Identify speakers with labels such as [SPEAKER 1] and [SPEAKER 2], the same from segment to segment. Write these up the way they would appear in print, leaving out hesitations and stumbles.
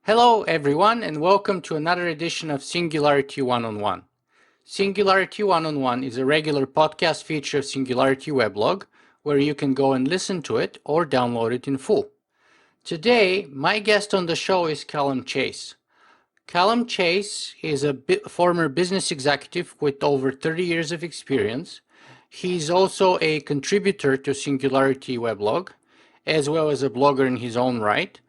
[SPEAKER 1] Hello, everyone, and welcome to another edition of Singularity One-on-One. Singularity One-on-One is a regular podcast feature of Singularity Weblog, where you can go and listen to it or download it in full. Today, my guest on the show is Calum Chace. Calum Chace is a former business executive with over 30 years of experience. He's also a contributor to Singularity Weblog, as well as a blogger in his own right.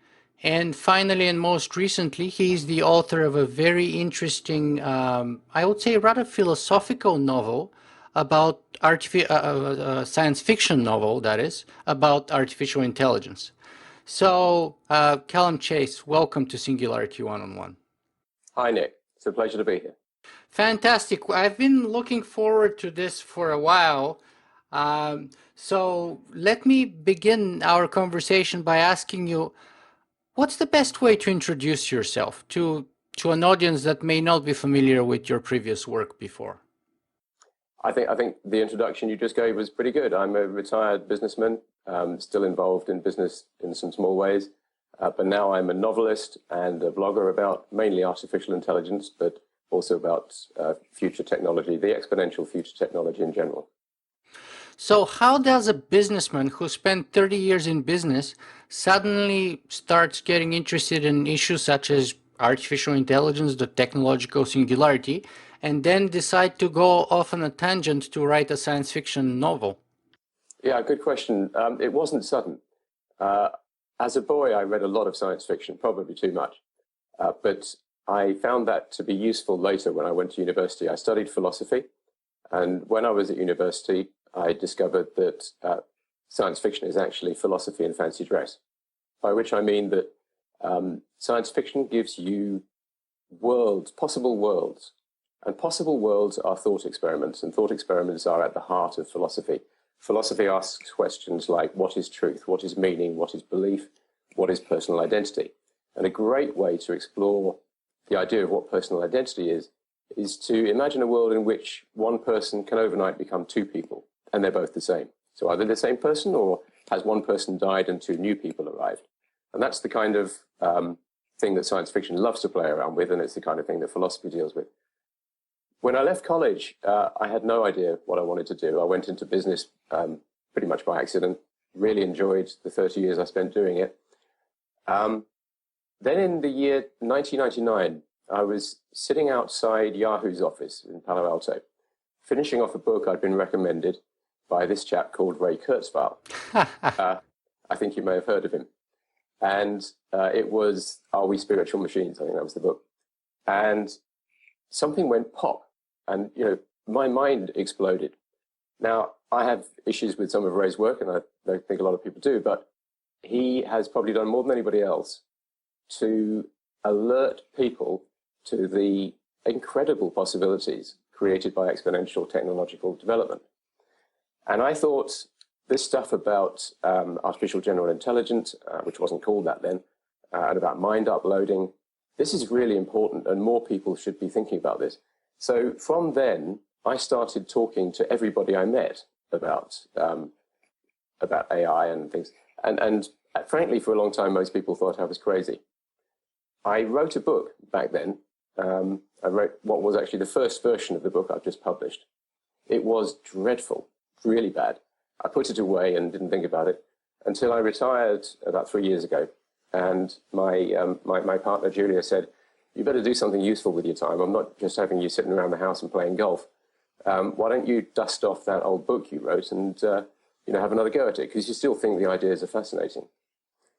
[SPEAKER 1] And finally, and most recently, he's the author of a very interesting, I would say rather philosophical novel about science fiction novel, that is, about artificial intelligence. So, Calum Chace, welcome to Singularity One-on-One.
[SPEAKER 2] Hi, Nick. It's a pleasure to be here.
[SPEAKER 1] Fantastic. I've been looking forward to this for a while. So let me begin our conversation by asking you, what's the best way to introduce yourself to an audience that may not be familiar with your previous work before?
[SPEAKER 2] I think the introduction you just gave was pretty good. I'm a retired businessman, still involved in business in some small ways, but now I'm a novelist and a blogger about mainly artificial intelligence, but also about future technology, the exponential future technology in general.
[SPEAKER 1] So how does a businessman who spent 30 years in business suddenly starts getting interested in issues such as artificial intelligence, the technological singularity, and then decide to go off on a tangent to write a science fiction novel?
[SPEAKER 2] Yeah, good question. It wasn't sudden. As a boy, I read a lot of science fiction, probably too much, but I found that to be useful later when I went to university. I studied philosophy, and when I was at university, I discovered that science fiction is actually philosophy in fancy dress, by which I mean that science fiction gives you worlds, possible worlds, and possible worlds are thought experiments, and thought experiments are at the heart of philosophy. Philosophy asks questions like, what is truth, what is meaning, what is belief, what is personal identity? And a great way to explore the idea of what personal identity is to imagine a world in which one person can overnight become two people, and they're both the same. So either the same person, or has one person died and two new people arrived? And that's the kind of thing that science fiction loves to play around with, and it's the kind of thing that philosophy deals with. When I left college, I had no idea what I wanted to do. I went into business pretty much by accident, really enjoyed the 30 years I spent doing it. Then in the year 1999, I was sitting outside Yahoo's office in Palo Alto, finishing off a book I'd been recommended by this chap called Ray Kurzweil. I think you may have heard of him. And it was Are We Spiritual Machines? I think that was the book. And something went pop, and my mind exploded. Now, I have issues with some of Ray's work, and I don't think a lot of people do, but he has probably done more than anybody else to alert people to the incredible possibilities created by exponential technological development. And I thought this stuff about artificial general intelligence, which wasn't called that then, and about mind uploading, this is really important, and more people should be thinking about this. So from then, I started talking to everybody I met about AI and things. And frankly, for a long time, most people thought I was crazy. I wrote a book back then. I wrote what was actually the first version of the book I've just published. It was dreadful, really bad. I put it away and didn't think about it until I retired about 3 years ago. And my partner, Julia, said, you better do something useful with your time. I'm not just having you sitting around the house and playing golf. Why don't you dust off that old book you wrote and have another go at it, because you still think the ideas are fascinating.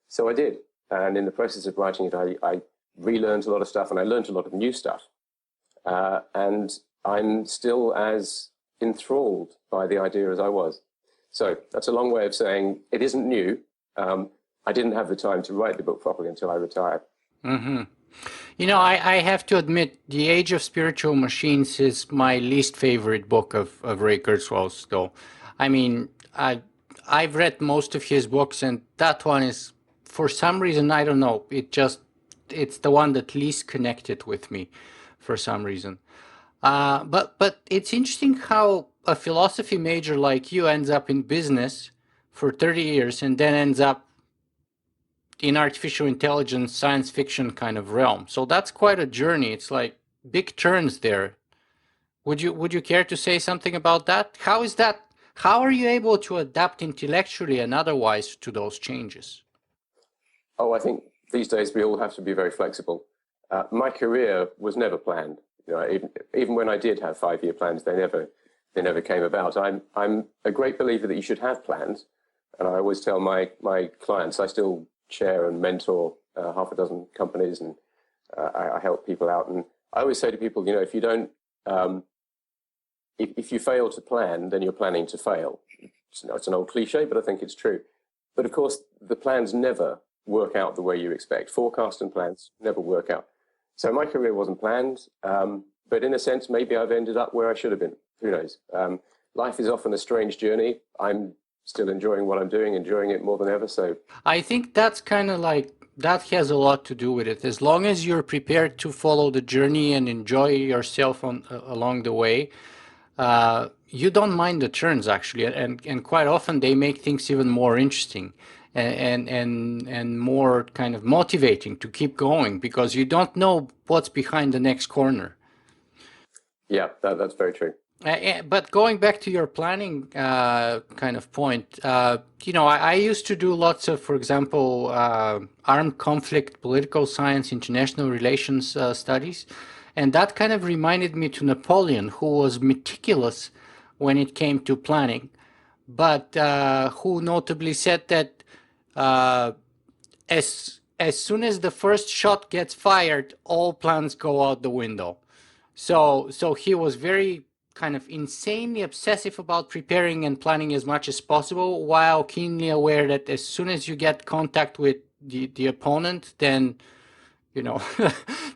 [SPEAKER 2] So I did. And in the process of writing it, I relearned a lot of stuff, and I learned a lot of new stuff. And I'm still as enthralled by the idea as I was. So that's a long way of saying it isn't new. I didn't have the time to write the book properly until I retired.
[SPEAKER 1] Mm-hmm. I have to admit, The Age of Spiritual Machines is my least favorite book of Ray Kurzweil's, though. I mean, I've read most of his books, and that one is, for some reason, I don't know, it's the one that least connected with me for some reason. But it's interesting how a philosophy major like you ends up in business for 30 years and then ends up in artificial intelligence science fiction kind of realm. So that's quite a journey. It's like big turns there. Would you care to say something about that? How is that? How are you able to adapt intellectually and otherwise to those changes?
[SPEAKER 2] Oh, I think these days we all have to be very flexible. My career was never planned. You know, even when I did have 5-year plans, they never came about. I'm a great believer that you should have plans, and I always tell my clients. I still chair and mentor half a dozen companies, and I help people out. And I always say to people, you know, if you don't, if you fail to plan, then you're planning to fail. It's an old cliche, but I think it's true. But of course, the plans never work out the way you expect. Forecast and plans never work out. So my career wasn't planned, but in a sense, maybe I've ended up where I should have been. Who knows? Life is often a strange journey. I'm still enjoying what I'm doing, enjoying it more than ever. So
[SPEAKER 1] I think that's kind of like that has a lot to do with it. As long as you're prepared to follow the journey and enjoy yourself along the way, you don't mind the turns actually, and quite often they make things even more interesting and more kind of motivating to keep going because you don't know what's behind the next corner.
[SPEAKER 2] yeah, that's very true.
[SPEAKER 1] But going back to your planning kind of point, you know, I used to do lots of, for example, armed conflict, political science, international relations studies, and that kind of reminded me to Napoleon, who was meticulous when it came to planning, but who notably said that as soon as the first shot gets fired, all plans go out the window. So he was very kind of insanely obsessive about preparing and planning as much as possible, while keenly aware that as soon as you get contact with the opponent, then you know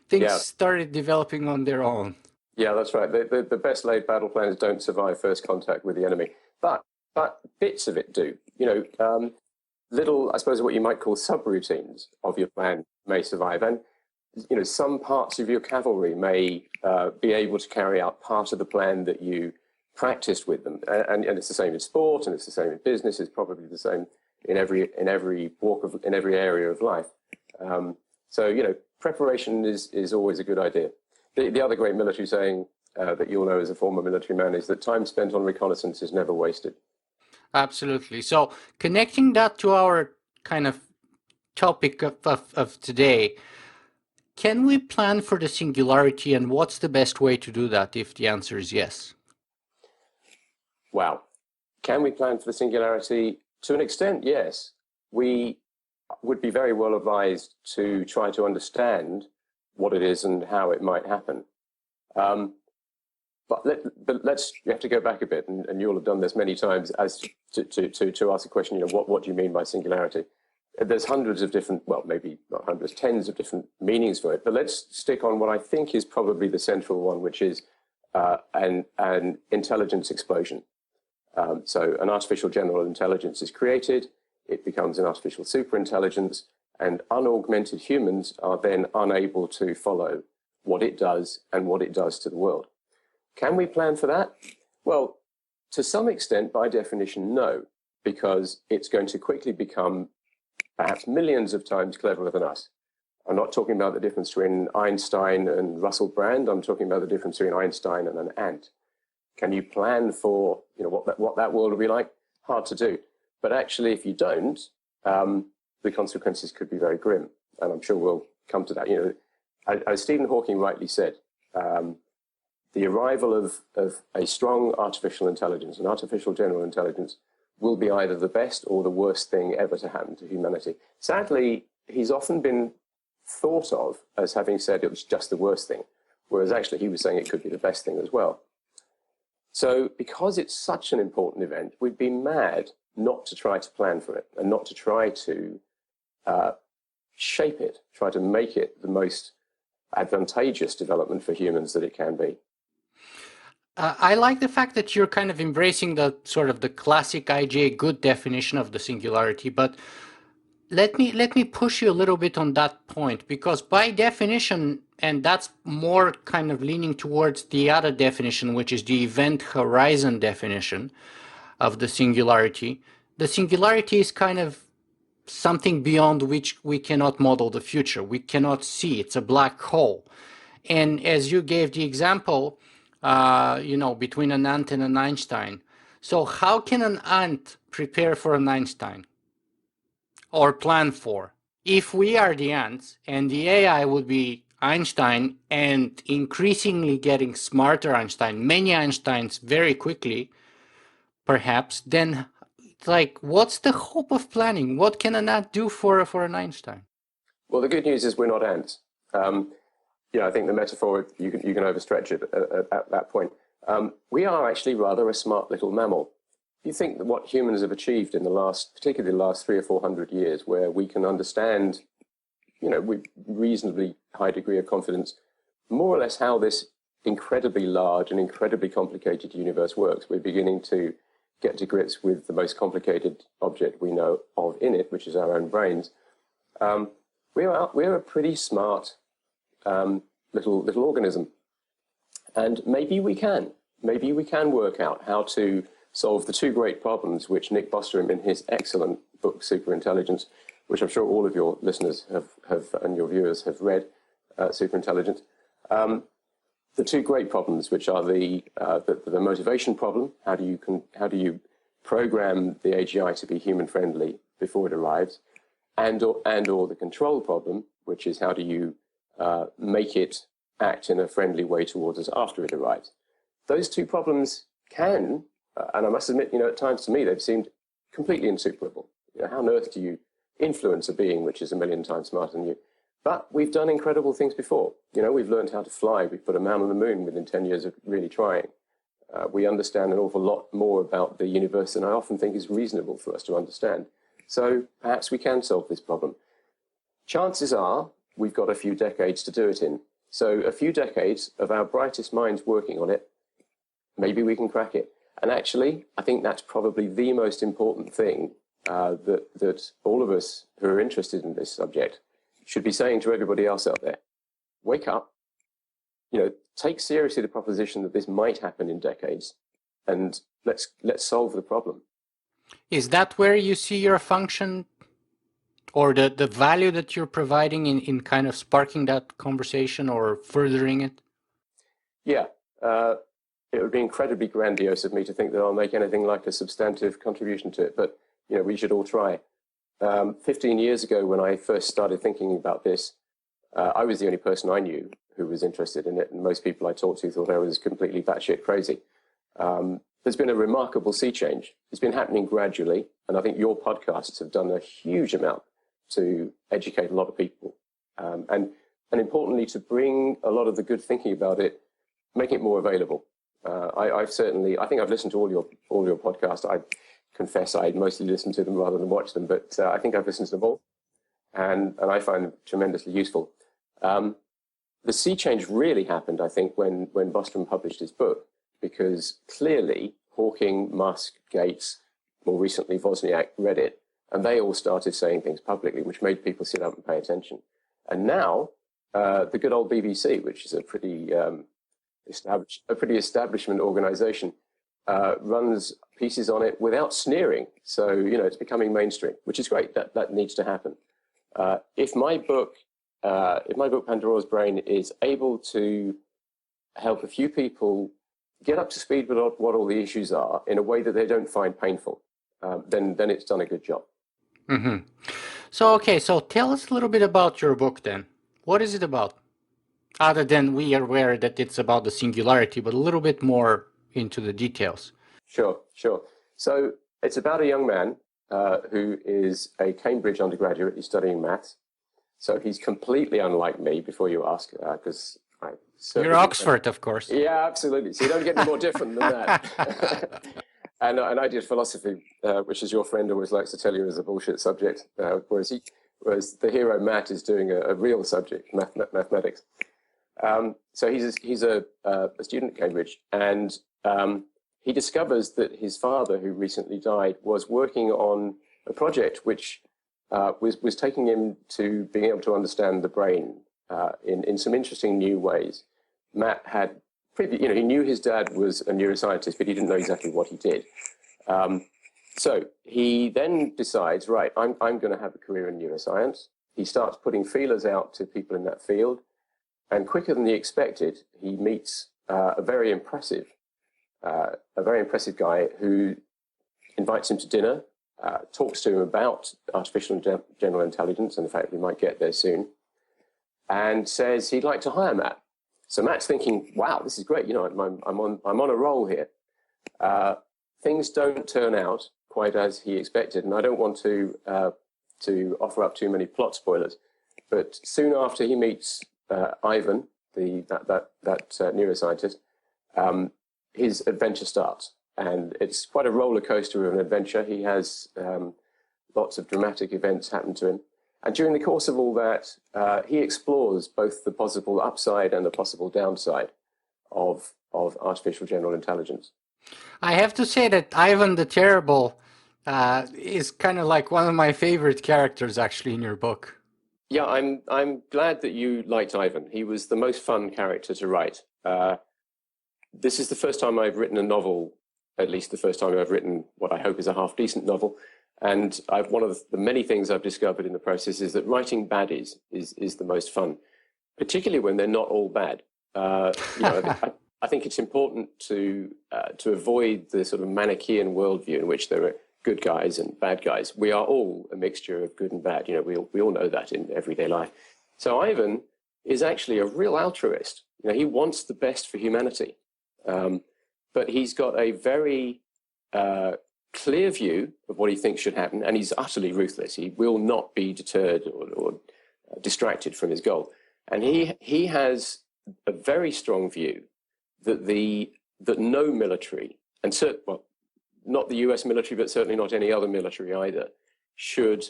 [SPEAKER 1] things
[SPEAKER 2] Yeah,
[SPEAKER 1] started developing on their own.
[SPEAKER 2] yeah, that's right. The best laid battle plans don't survive first contact with the enemy, but bits of it do. You know, little, I suppose, what you might call subroutines of your plan may survive, and you know, some parts of your cavalry may be able to carry out part of the plan that you practiced with them, and it's the same in sport, and it's the same in business. It's probably the same in every walk of in every area of life. So you know, preparation is always a good idea. The other great military saying that you'll know as a former military man is that time spent on reconnaissance is never wasted.
[SPEAKER 1] Absolutely. So connecting that to our kind of topic of today, can we plan for the singularity, and what's the best way to do that if the answer is yes?
[SPEAKER 2] Wow. Can we plan for the singularity? To an extent, yes. We would be very well advised to try to understand what it is and how it might happen. But let's, you have to go back a bit, and you'll have done this many times, as to ask a question, you know, what do you mean by singularity? There's hundreds of different, well, maybe not hundreds, tens of different meanings for it, but let's stick on what I think is probably the central one, which is an intelligence explosion. So an artificial general intelligence is created, it becomes an artificial superintelligence, and unaugmented humans are then unable to follow what it does and what it does to the world. Can we plan for that? Well, to some extent, by definition, no, because it's going to quickly become perhaps millions of times cleverer than us. I'm not talking about the difference between Einstein and Russell Brand. I'm talking about the difference between Einstein and an ant. Can you plan for, you know, what that world will be like? Hard to do. But actually, if you don't, the consequences could be very grim. And I'm sure we'll come to that. You know, as Stephen Hawking rightly said, the arrival of a strong artificial intelligence, an artificial general intelligence, will be either the best or the worst thing ever to happen to humanity. Sadly, he's often been thought of as having said it was just the worst thing, whereas actually he was saying it could be the best thing as well. So because it's such an important event, we'd be mad not to try to plan for it and not to try to shape it, try to make it the most advantageous development for humans that it can be.
[SPEAKER 1] I like the fact that you're kind of embracing the sort of the classic IJ good definition of the singularity, but let me push you a little bit on that point, because by definition, and that's more kind of leaning towards the other definition, which is the event horizon definition of the singularity is kind of something beyond which we cannot model the future. We cannot see. It's a black hole. And as you gave the example, between an ant and an Einstein. So how can an ant prepare for an Einstein or plan for? If we are the ants and the AI would be Einstein and increasingly getting smarter Einstein, many Einsteins very quickly, perhaps, then what's the hope of planning? What can an ant do for an Einstein?
[SPEAKER 2] Well, the good news is we're not ants. I think the metaphor, you can overstretch it at that point. We are actually rather a smart little mammal. You think that what humans have achieved in particularly the last 300 or 400 years, where we can understand, with reasonably high degree of confidence, more or less how this incredibly large and incredibly complicated universe works. We're beginning to get to grips with the most complicated object we know of in it, which is our own brains. We're a pretty smart little organism, and maybe we can work out how to solve the two great problems which Nick Bostrom, in his excellent book Superintelligence, which I'm sure all of your listeners have and your viewers have read, Superintelligence. The two great problems, which are the motivation problem. How do you program the AGI to be human friendly before it arrives, and or the control problem, which is how do you make it act in a friendly way towards us after it arrives. Those two problems can, and I must admit, at times to me they've seemed completely insuperable. How on earth do you influence a being which is a million times smarter than you? But we've done incredible things before. We've learned how to fly. We've put a man on the moon within 10 years of really trying. We understand an awful lot more about the universe than I often think is reasonable for us to understand. So perhaps we can solve this problem. Chances are we've got a few decades to do it in. So a few decades of our brightest minds working on it, maybe we can crack it. And actually, I think that's probably the most important thing that all of us who are interested in this subject should be saying to everybody else out there. Wake up, take seriously the proposition that this might happen in decades, and let's solve the problem.
[SPEAKER 1] Is that where you see your function or the value that you're providing in kind of sparking that conversation or furthering it?
[SPEAKER 2] Yeah. It would be incredibly grandiose of me to think that I'll make anything like a substantive contribution to it, but we should all try. 15 years ago, when I first started thinking about this, I was the only person I knew who was interested in it, and most people I talked to thought I was completely batshit crazy. There's been a remarkable sea change. It's been happening gradually, and I think your podcasts have done a huge amount to educate a lot of people, and importantly, to bring a lot of the good thinking about it, make it more available. I think I've listened to all your podcasts. I confess I mostly listen to them rather than watch them, but I think I've listened to them all, and I find them tremendously useful. The sea change really happened, I think, when Bostrom published his book, because clearly Hawking, Musk, Gates, more recently Wozniak read it, and they all started saying things publicly, which made people sit up and pay attention. And now the good old BBC, which is a pretty establishment organization, runs pieces on it without sneering. So, it's becoming mainstream, which is great. That needs to happen. If my book Pandora's Brain is able to help a few people get up to speed with what all the issues are in a way that they don't find painful, then it's done a good job.
[SPEAKER 1] Mm-hmm. So tell us a little bit about your book then. What is it about? Other than we are aware that it's about the singularity, but a little bit more into the details.
[SPEAKER 2] Sure. So it's about a young man who is a Cambridge undergraduate. He's studying maths. So he's completely unlike me, before you ask, because
[SPEAKER 1] you're Oxford, of course.
[SPEAKER 2] Yeah, absolutely. So you don't get any more different than that. And I did philosophy, which, as your friend always likes to tell you, is a bullshit subject, whereas the hero Matt is doing a real subject, mathematics. So he's a student at Cambridge, and he discovers that his father, who recently died, was working on a project which was taking him to being able to understand the brain in some interesting new ways. Matt had he knew his dad was a neuroscientist, but he didn't know exactly what he did. So he then decides, right, I'm going to have a career in neuroscience. He starts putting feelers out to people in that field, and quicker than he expected, he meets a very impressive guy who invites him to dinner, talks to him about artificial and general intelligence and the fact we might get there soon, and says he'd like to hire Matt. So Matt's thinking, wow, this is great. You know, I'm on a roll here. Things don't turn out quite as he expected, and I don't want to offer up too many plot spoilers. But soon after he meets Ivan, that neuroscientist, his adventure starts, and it's quite a roller coaster of an adventure. He has lots of dramatic events happen to him, and during the course of all that, he explores both the possible upside and the possible downside of artificial general intelligence.
[SPEAKER 1] I have to say that Ivan the Terrible is kind of like one of my favorite characters actually in your book.
[SPEAKER 2] Yeah, I'm glad that you liked Ivan. He was the most fun character to write. This is the first time I've written a novel, at least the first time I've written what I hope is a half-decent novel. And one of the many things I've discovered in the process is that writing baddies is the most fun, particularly when they're not all bad. I think it's important to avoid the sort of Manichaean worldview in which there are good guys and bad guys. We are all a mixture of good and bad. You know, we all know that in everyday life. So Ivan is actually a real altruist. You know, he wants the best for humanity, but he's got a very clear view of what he thinks should happen, and he's utterly ruthless. He will not be deterred or distracted from his goal. And he has a very strong view that no military, and not the US military, but certainly not any other military either, should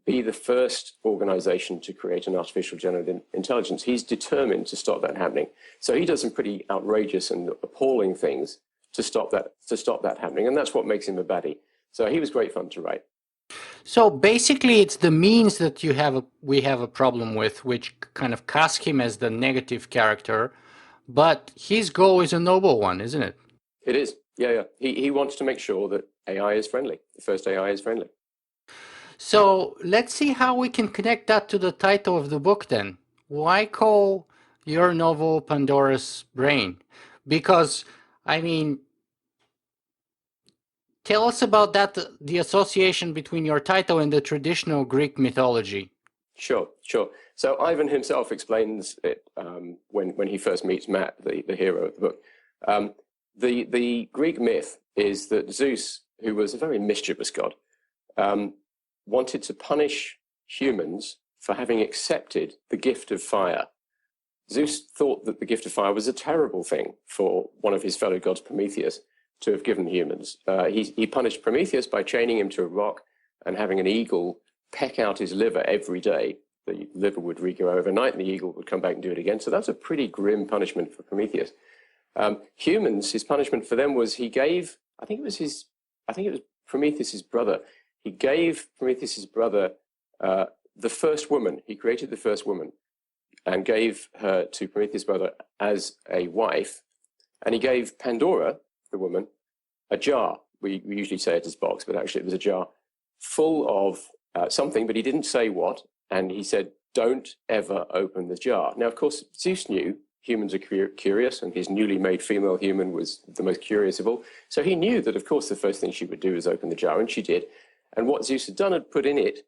[SPEAKER 2] be the first organization to create an artificial general intelligence. He's determined to stop that happening. So he does some pretty outrageous and appalling things to stop that happening, and that's what makes him a baddie. So he was great fun to write.
[SPEAKER 1] So basically, it's the means that we have a problem with, which kind of cast him as the negative character. But his goal is a noble one, isn't it?
[SPEAKER 2] It is. Yeah. He wants to make sure that AI is friendly. The first AI is friendly.
[SPEAKER 1] So let's see how we can connect that to the title of the book then. Why call your novel Pandora's Brain? Because, I mean, tell us about that, the association between your title and the traditional Greek mythology.
[SPEAKER 2] Sure. So Ivan himself explains it when he first meets Matt, the hero of the book. The Greek myth is that Zeus, who was a very mischievous god, wanted to punish humans for having accepted the gift of fire. Zeus thought that the gift of fire was a terrible thing for one of his fellow gods, Prometheus, to have given humans. He punished Prometheus by chaining him to a rock and having an eagle peck out his liver every day. The liver would regrow overnight and the eagle would come back and do it again. So that's a pretty grim punishment for Prometheus. Humans, his punishment for them was he gave, I think it was Prometheus's brother. He gave Prometheus's brother the first woman. He created the first woman and gave her to Prometheus' brother as a wife. And he gave Pandora, the woman, a jar. We usually say it as box, but actually it was a jar full of something, but he didn't say what. And he said, don't ever open the jar. Now, of course, Zeus knew humans are curious, and his newly made female human was the most curious of all. So he knew that, of course, the first thing she would do is open the jar, and she did. And what Zeus had done had put in it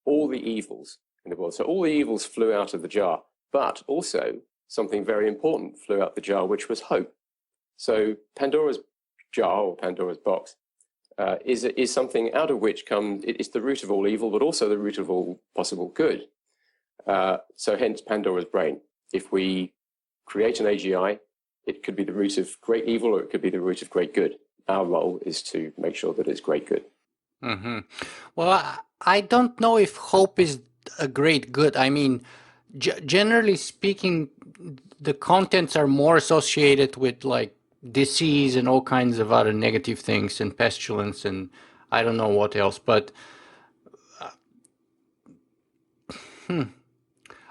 [SPEAKER 2] all the evils in the world. So all the evils flew out of the jar, but also something very important flew out the jar, which was hope. So Pandora's jar, or Pandora's box, is something out of which it's the root of all evil, but also the root of all possible good. So hence Pandora's brain. If we create an AGI, it could be the root of great evil, or it could be the root of great good. Our role is to make sure that it's great good.
[SPEAKER 1] Mm-hmm. Well, I don't know if hope is a great good. I mean, generally speaking, the contents are more associated with like disease and all kinds of other negative things and pestilence and I don't know what else. But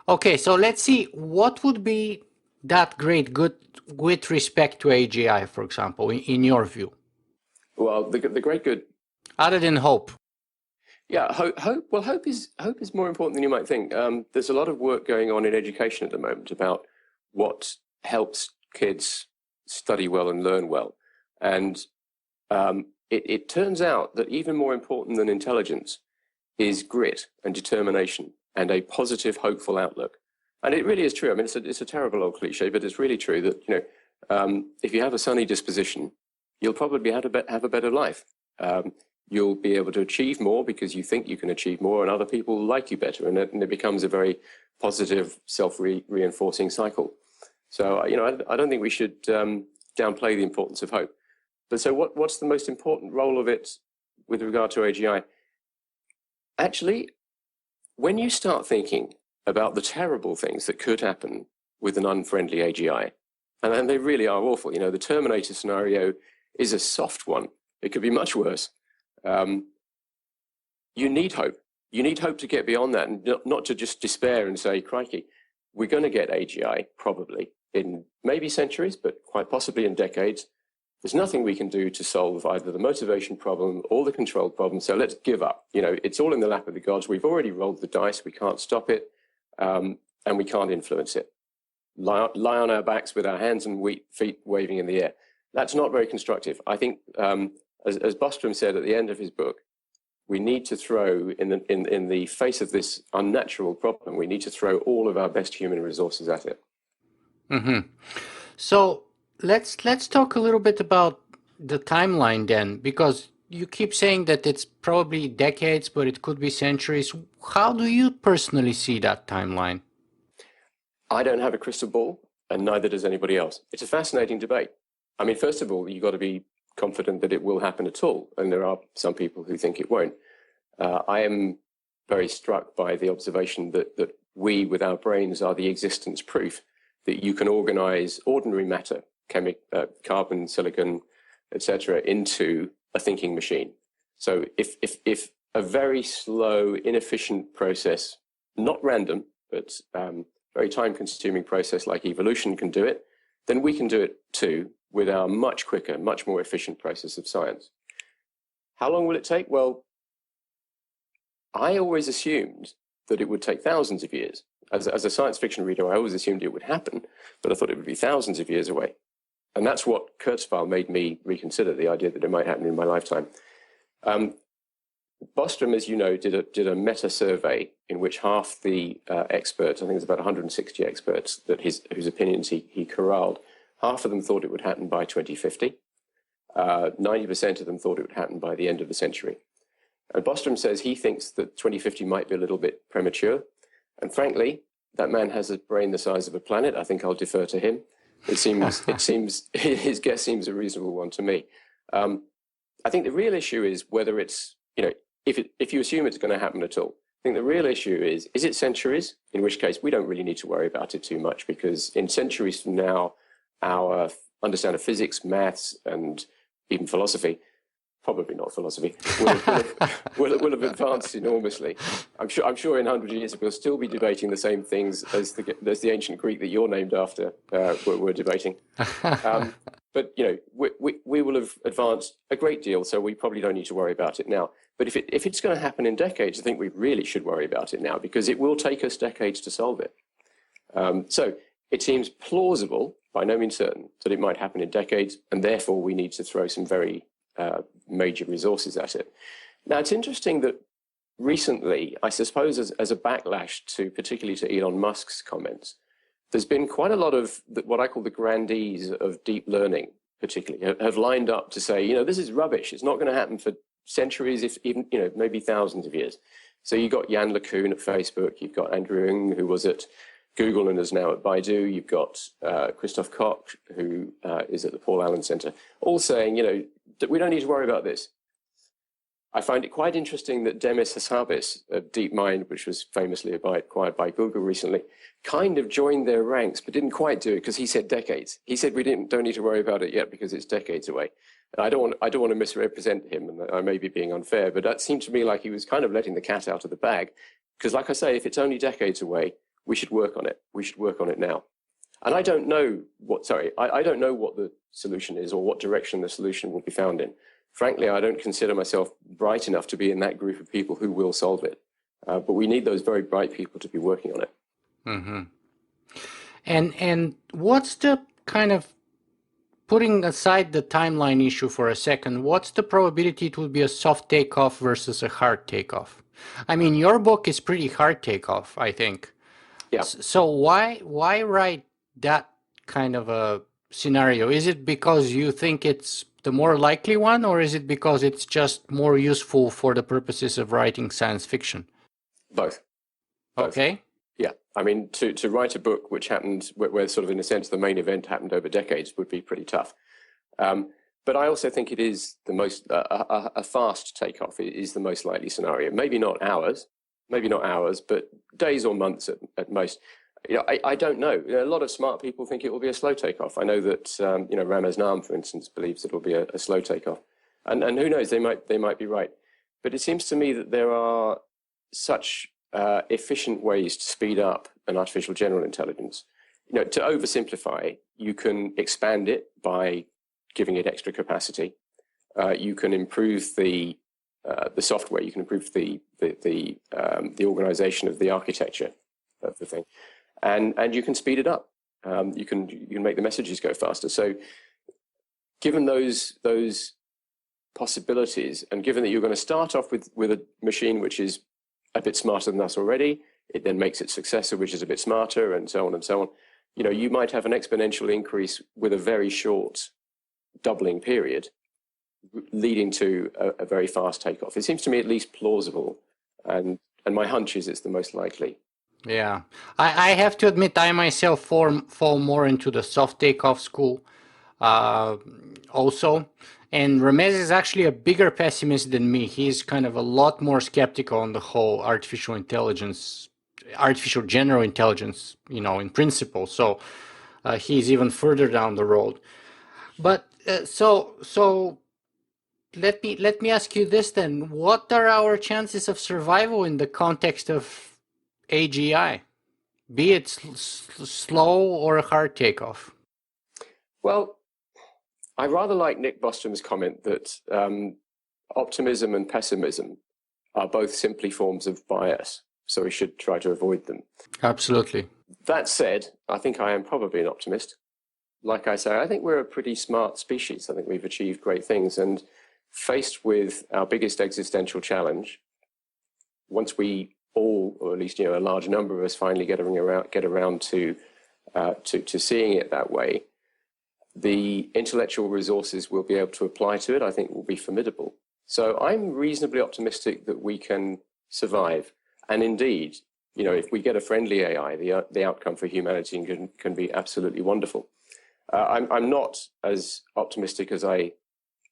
[SPEAKER 1] okay, so let's see what would be that great good with respect to AGI, for example, in your view.
[SPEAKER 2] Well, the great good
[SPEAKER 1] Other than hope.
[SPEAKER 2] Yeah, hope is more important than you might think. There's a lot of work going on in education at the moment about what helps kids study well and learn well, and it turns out that even more important than intelligence is grit and determination and a positive, hopeful outlook. And it really is true. I mean, it's a terrible old cliche, but it's really true that if you have a sunny disposition, you'll probably have a better life. You'll be able to achieve more because you think you can achieve more, and other people like you better, and it becomes a very positive, self-reinforcing cycle. So, I don't think we should downplay the importance of hope. But so, what's the most important role of it with regard to AGI? Actually, when you start thinking about the terrible things that could happen with an unfriendly AGI, and then they really are awful. The Terminator scenario is a soft one. It could be much worse. You need hope. You need hope to get beyond that, and not to just despair and say, crikey, we're going to get AGI probably in maybe centuries, but quite possibly in decades. There's nothing we can do to solve either the motivation problem or the control problem, so let's give up. It's all in the lap of the gods. We've already rolled the dice. We can't stop it, and we can't influence it. Lie on our backs with our hands and feet waving in the air. That's not very constructive. I think, as Bostrom said at the end of his book, we need to throw, in the face of this unnatural problem, we need to throw all of our best human resources at it.
[SPEAKER 1] Mm-hmm. So let's talk a little bit about the timeline then, because you keep saying that it's probably decades, but it could be centuries. How do you personally see that timeline?
[SPEAKER 2] I don't have a crystal ball, and neither does anybody else. It's a fascinating debate. I mean, first of all, you've got to be confident that it will happen at all, and there are some people who think it won't. I am very struck by the observation that we, with our brains, are the existence proof that you can organize ordinary matter, carbon, silicon, etc., into a thinking machine. So if a very slow, inefficient process, not random, but very time-consuming process like evolution can do it, then we can do it too with our much quicker, much more efficient process of science. How long will it take? Well, I always assumed that it would take thousands of years. As a science fiction reader, I always assumed it would happen, but I thought it would be thousands of years away. And that's what Kurzweil made me reconsider the idea that it might happen in my lifetime. Bostrom, as you know, did a meta survey in which half the experts, I think it was about 160 experts, whose opinions he corralled, half of them thought it would happen by 2050. 90% of them thought it would happen by the end of the century. And Bostrom says he thinks that 2050 might be a little bit premature. And frankly, that man has a brain the size of a planet. I think I'll defer to him. His guess seems a reasonable one to me. I think the real issue is whether it's, if you assume it's going to happen at all. I think the real issue is it centuries? In which case, we don't really need to worry about it too much, because in centuries from now, our understanding of physics, maths, and even philosophy, probably not philosophy, will have advanced enormously. I'm sure in 100 years we'll still be debating the same things as the ancient Greek that you're named after we're debating. But we will have advanced a great deal, so we probably don't need to worry about it now. But if it's going to happen in decades, I think we really should worry about it now, because it will take us decades to solve it. So it seems plausible, by no means certain, that it might happen in decades, and therefore we need to throw some very major resources at it. Now, it's interesting that recently, I suppose as a backlash particularly to Elon Musk's comments, there's been quite a lot of what I call the grandees of deep learning, particularly, have lined up to say, this is rubbish. It's not going to happen for centuries, if even, maybe thousands of years. So you've got Jan LeCun at Facebook, you've got Andrew Ng, who was at Google and is now at Baidu, you've got Christoph Koch, who is at the Paul Allen Center, all saying, that we don't need to worry about this. I find it quite interesting that Demis Hassabis of DeepMind, which was famously acquired by Google recently, kind of joined their ranks, but didn't quite do it, because he said decades. He said we don't need to worry about it yet because it's decades away. And I don't want to misrepresent him, and I may be being unfair, but that seemed to me like he was kind of letting the cat out of the bag. Because like I say, if it's only decades away, we should work on it. We should work on it now. And I don't know what the solution is or what direction the solution will be found in. frankly, I don't consider myself bright enough to be in that group of people who will solve it. But we need those very bright people to be working on it.
[SPEAKER 1] Mm-hmm. And what's the kind of, putting aside the timeline issue for a second, what's the probability it will be a soft takeoff versus a hard takeoff? I mean, your book is pretty hard takeoff, I think.
[SPEAKER 2] Yeah.
[SPEAKER 1] So why write that kind of a scenario? Is it because you think it's the more likely one, or is it because it's just more useful for the purposes of writing science fiction?
[SPEAKER 2] Both.
[SPEAKER 1] Okay.
[SPEAKER 2] Yeah. I mean, to write a book which happened, where sort of in a sense the main event happened over decades, would be pretty tough. But I also think it is the most, a fast takeoff is the most likely scenario. Maybe not hours, but days or months at most. I don't know. A lot of smart people think it will be a slow takeoff. I know that, Ramez Naam, for instance, believes it will be a slow takeoff. And who knows, they might be right. But it seems to me that there are such efficient ways to speed up an artificial general intelligence. To oversimplify, you can expand it by giving it extra capacity. You can improve the software. You can improve the organization of the architecture of the thing, and you can speed it up. You can make the messages go faster. So, given those possibilities, and given that you're going to start off with a machine which is a bit smarter than us already, it then makes its successor, which is a bit smarter, and so on and so on. You might have an exponential increase with a very short doubling period, leading to a very fast takeoff. It seems to me at least plausible, and my hunch is it's the most likely.
[SPEAKER 1] Yeah, I have to admit I myself fall more into the soft takeoff school also. And Ramez is actually a bigger pessimist than me. He's kind of a lot more skeptical on the whole artificial general intelligence, in principle. So he's even further down the road. But so let me ask you this then: what are our chances of survival in the context of AGI, be it slow or a hard takeoff?
[SPEAKER 2] Well, I rather like Nick Bostrom's comment that optimism and pessimism are both simply forms of bias, so we should try to avoid them.
[SPEAKER 1] Absolutely.
[SPEAKER 2] That said, I think I am probably an optimist. Like I say, I think we're a pretty smart species. I think we've achieved great things, and faced with our biggest existential challenge, once we all, or at least a large number of us, finally get around to seeing it that way, the intellectual resources we'll be able to apply to it, I think, will be formidable. So I'm reasonably optimistic that we can survive. And indeed, if we get a friendly AI, the outcome for humanity can be absolutely wonderful. I'm not as optimistic as I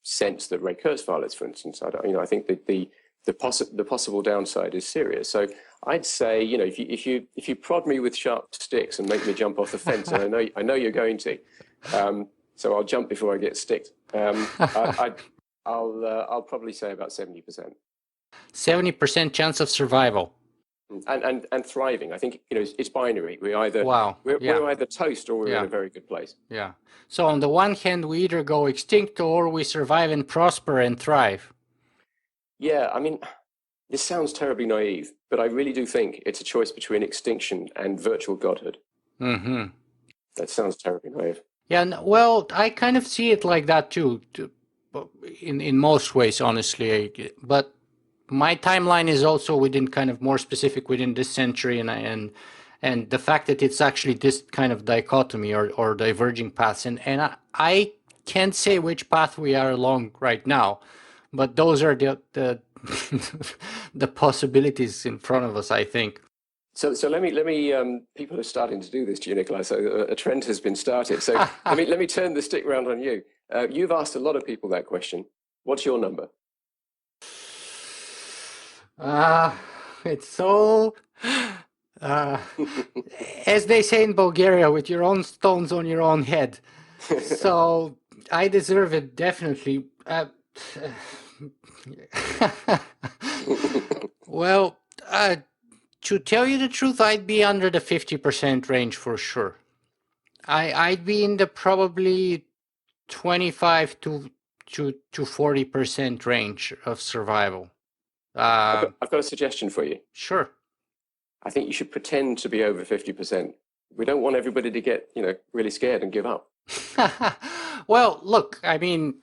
[SPEAKER 2] sense that Ray Kurzweil is, for instance. I think that the possible downside is serious. So I'd say, if you prod me with sharp sticks and make me jump off the fence, and I know you're going to, so I'll jump before I get sticked. I'll probably say about 70%.
[SPEAKER 1] 70% chance of survival.
[SPEAKER 2] And thriving. I think it's binary. We're either toast or we're in a very good place.
[SPEAKER 1] Yeah. So on the one hand, we either go extinct or we survive and prosper and thrive.
[SPEAKER 2] Yeah, I mean, this sounds terribly naive, but I really do think it's a choice between extinction and virtual godhood.
[SPEAKER 1] Mm-hmm.
[SPEAKER 2] That sounds terribly naive.
[SPEAKER 1] Yeah, well, I kind of see it like that too, in most ways, honestly. But my timeline is also more specific within this century, and the fact that it's actually this kind of dichotomy or diverging paths, and I can't say which path we are along right now, but those are the the possibilities in front of us, I think.
[SPEAKER 2] So let me. People are starting to do this to you, Nikolai. So a trend has been started. So let me turn the stick round on you. You've asked a lot of people that question. What's your number?
[SPEAKER 1] It's so, as they say in Bulgaria, with your own stones on your own head. So I deserve it, definitely. Well, to tell you the truth, I'd be under the 50% range for sure. I'd be in the probably 25 to to 40% range of survival.
[SPEAKER 2] I've got a suggestion for you.
[SPEAKER 1] Sure.
[SPEAKER 2] I think you should pretend to be over 50%. We don't want everybody to get, really scared and give up.
[SPEAKER 1] Well, look, I mean,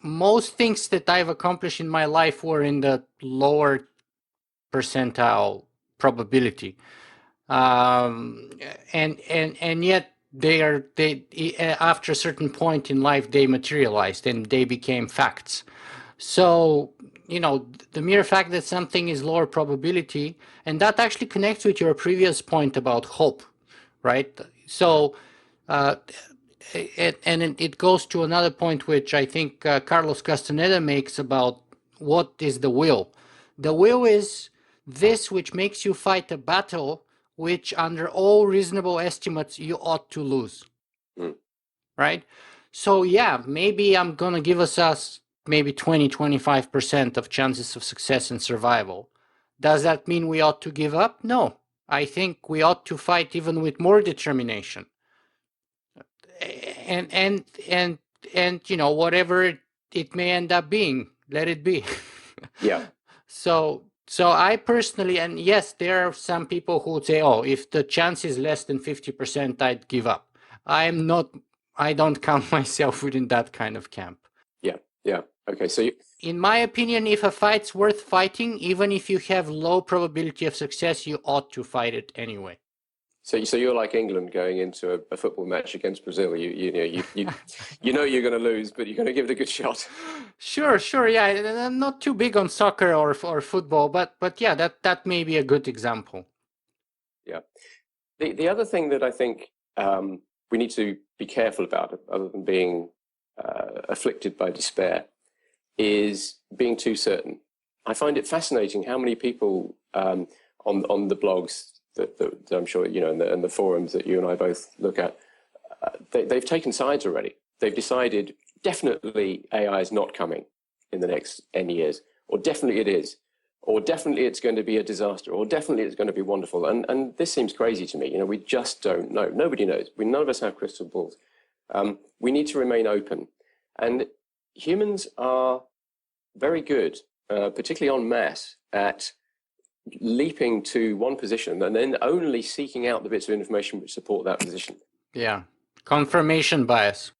[SPEAKER 1] most things that I've accomplished in my life were in the lower percentile probability, and yet they after a certain point in life they materialized and they became facts. So the mere fact that something is lower probability, and that actually connects with your previous point about hope, right? So it goes to another point which I think Carlos Castaneda makes about what is the will. The will is this which makes you fight a battle which under all reasonable estimates you ought to lose. Right? So yeah, maybe I'm going to give us maybe 20-25% of chances of success and survival. Does that mean we ought to give up? No. I think we ought to fight even with more determination. And whatever it may end up being, let it be.
[SPEAKER 2] Yeah.
[SPEAKER 1] So I personally, and yes, there are some people who would say, oh, if the chance is less than 50%, I'd give up. I don't count myself within that kind of camp.
[SPEAKER 2] Yeah. Okay, so
[SPEAKER 1] in my opinion, if a fight's worth fighting, even if you have low probability of success, you ought to fight it anyway.
[SPEAKER 2] So you're like England going into a football match against Brazil. You know you're going to lose, but you're going to give it a good shot.
[SPEAKER 1] Sure, yeah. I'm not too big on soccer or football, but yeah, that may be a good example.
[SPEAKER 2] Yeah. The other thing that I think we need to be careful about, other than being afflicted by despair, is being too certain. I find it fascinating how many people on the blogs that I'm sure and the forums that you and I both look at, they've taken sides already. They've decided definitely AI is not coming in the next N years, or definitely it is, or definitely it's going to be a disaster, or definitely it's going to be wonderful. And this seems crazy to me. We just don't know. Nobody knows. None of us have crystal balls. We need to remain open. And humans are very good, particularly en masse, at leaping to one position and then only seeking out the bits of information which support that position.
[SPEAKER 1] Yeah. Confirmation bias,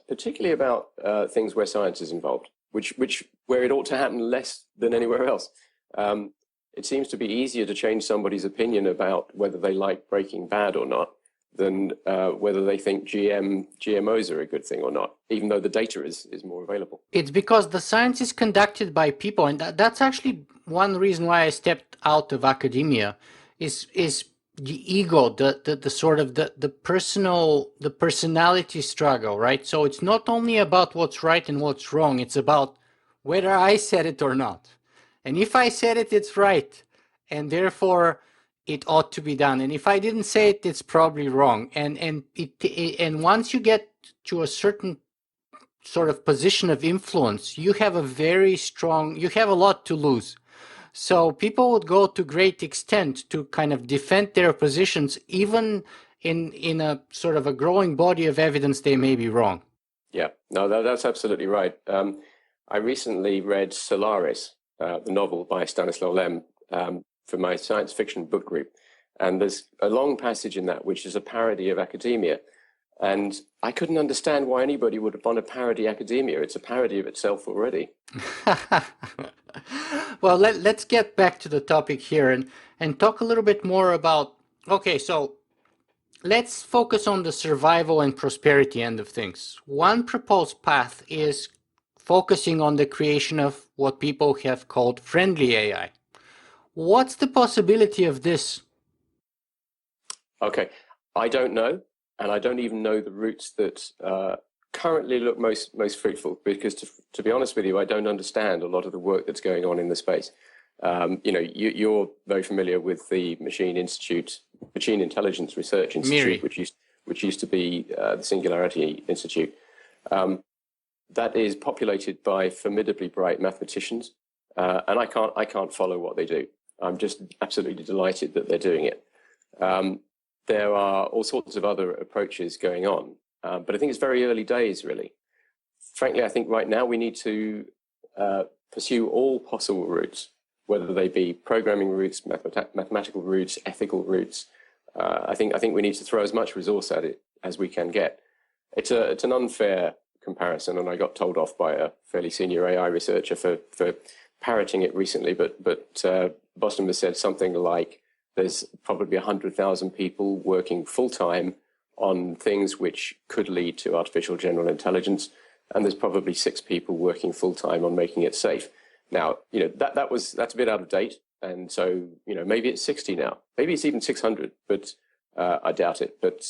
[SPEAKER 2] particularly about things where science is involved, where it ought to happen less than anywhere else. It seems to be easier to change somebody's opinion about whether they like Breaking Bad or not than whether they think GMOs are a good thing or not, even though the data is more available.
[SPEAKER 1] It's because the science is conducted by people, and that's actually one reason why I stepped out of academia, is the ego, the sort of the personality struggle, right? So it's not only about what's right and what's wrong, it's about whether I said it or not. And if I said it, it's right, and therefore it ought to be done. And if I didn't say it, it's probably wrong. And once you get to a certain sort of position of influence, you have a lot to lose. So people would go to great extent to kind of defend their positions, even in a sort of a growing body of evidence they may be wrong.
[SPEAKER 2] Yeah, no, that's absolutely right. I recently read Solaris, the novel by Stanislaw Lem, for my science fiction book group. And there's a long passage in that which is a parody of academia. And I couldn't understand why anybody would want to parody academia. It's a parody of itself already.
[SPEAKER 1] Well, let's get back to the topic here and talk a little bit more about, okay, so let's focus on the survival and prosperity end of things. One proposed path is focusing on the creation of what people have called friendly AI. What's the possibility of this?
[SPEAKER 2] Okay, I don't know. And I don't even know the routes that currently look most fruitful, because to be honest with you, I don't understand a lot of the work that's going on in the space. You're very familiar with the Machine Intelligence Research Institute, which used to be the Singularity Institute. That is populated by formidably bright mathematicians, and I can't follow what they do. I'm just absolutely delighted that they're doing it. There are all sorts of other approaches going on, but I think it's very early days, really. frankly, I think right now we need to pursue all possible routes, whether they be programming routes, mathematical routes, ethical routes. I think we need to throw as much resource at it as we can get. It's an unfair comparison, and I got told off by a fairly senior AI researcher for parroting it recently. But Boston has said something like there's probably 100,000 people working full time on things which could lead to artificial general intelligence, and there's probably 6 people working full time on making it safe. Now, that's a bit out of date, and so maybe it's 60 now, maybe it's even 600, but I doubt it. But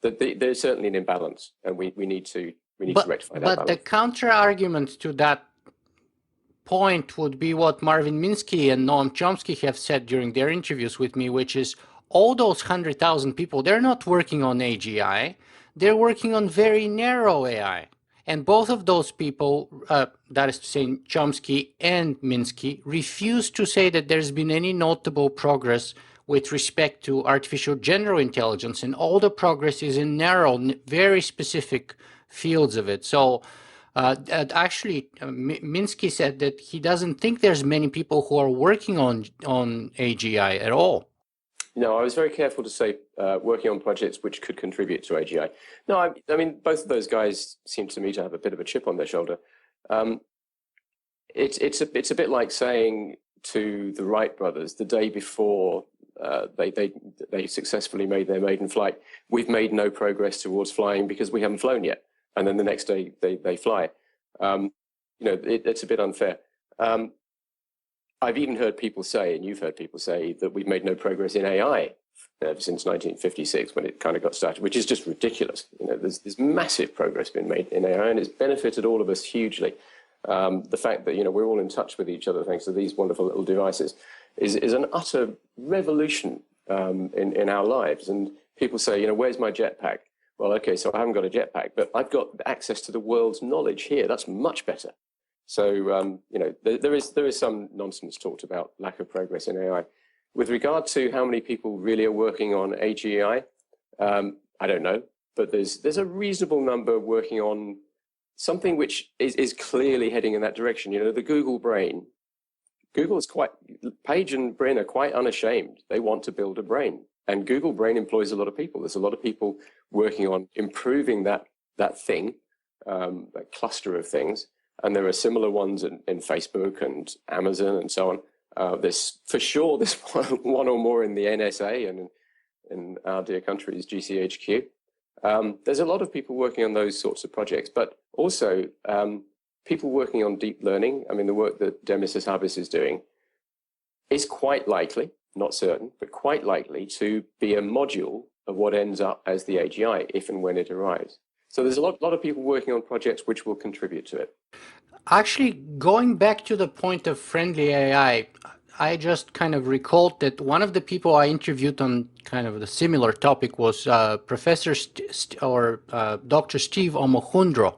[SPEAKER 2] there's certainly an imbalance, and we need to rectify that.
[SPEAKER 1] But the counter argument to that point would be what Marvin Minsky and Noam Chomsky have said during their interviews with me, which is all those 100,000 people, they're not working on AGI, they're working on very narrow AI. And both of those people, that is to say Chomsky and Minsky, refuse to say that there's been any notable progress with respect to artificial general intelligence, and all the progress is in narrow, very specific fields of it. So actually, Minsky said that he doesn't think there's many people who are working on AGI at all.
[SPEAKER 2] No, I was very careful to say working on projects which could contribute to AGI. No, I mean, both of those guys seem to me to have a bit of a chip on their shoulder. It's a bit like saying to the Wright brothers the day before they successfully made their maiden flight, we've made no progress towards flying because we haven't flown yet. And then the next day they fly. It's a bit unfair. I've even heard people say, and you've heard people say, that we've made no progress in AI since 1956 when it kind of got started, which is just ridiculous. There's massive progress been made in AI, and it's benefited all of us hugely. The fact that we're all in touch with each other thanks to these wonderful little devices is an utter revolution in our lives. And people say, where's my jetpack? Well, okay, so I haven't got a jetpack, but I've got access to the world's knowledge here. That's much better. So, there is some nonsense talked about lack of progress in AI. With regard to how many people really are working on AGI, I don't know, but there's a reasonable number working on something which is clearly heading in that direction. The Google brain. Page and Brin are quite unashamed. They want to build a brain. And Google Brain employs a lot of people. There's a lot of people working on improving that thing, that cluster of things. And there are similar ones in Facebook and Amazon and so on. There's one or more in the NSA and in our dear country's GCHQ. There's a lot of people working on those sorts of projects, but also people working on deep learning. I mean, the work that Demis Hassabis is doing is quite likely, not certain, but quite likely to be a module of what ends up as the AGI, if and when it arrives. So there's a lot of people working on projects which will contribute to it.
[SPEAKER 1] Actually, going back to the point of friendly AI, I just kind of recalled that one of the people I interviewed on kind of the similar topic was Professor Dr. Steve Omohundro,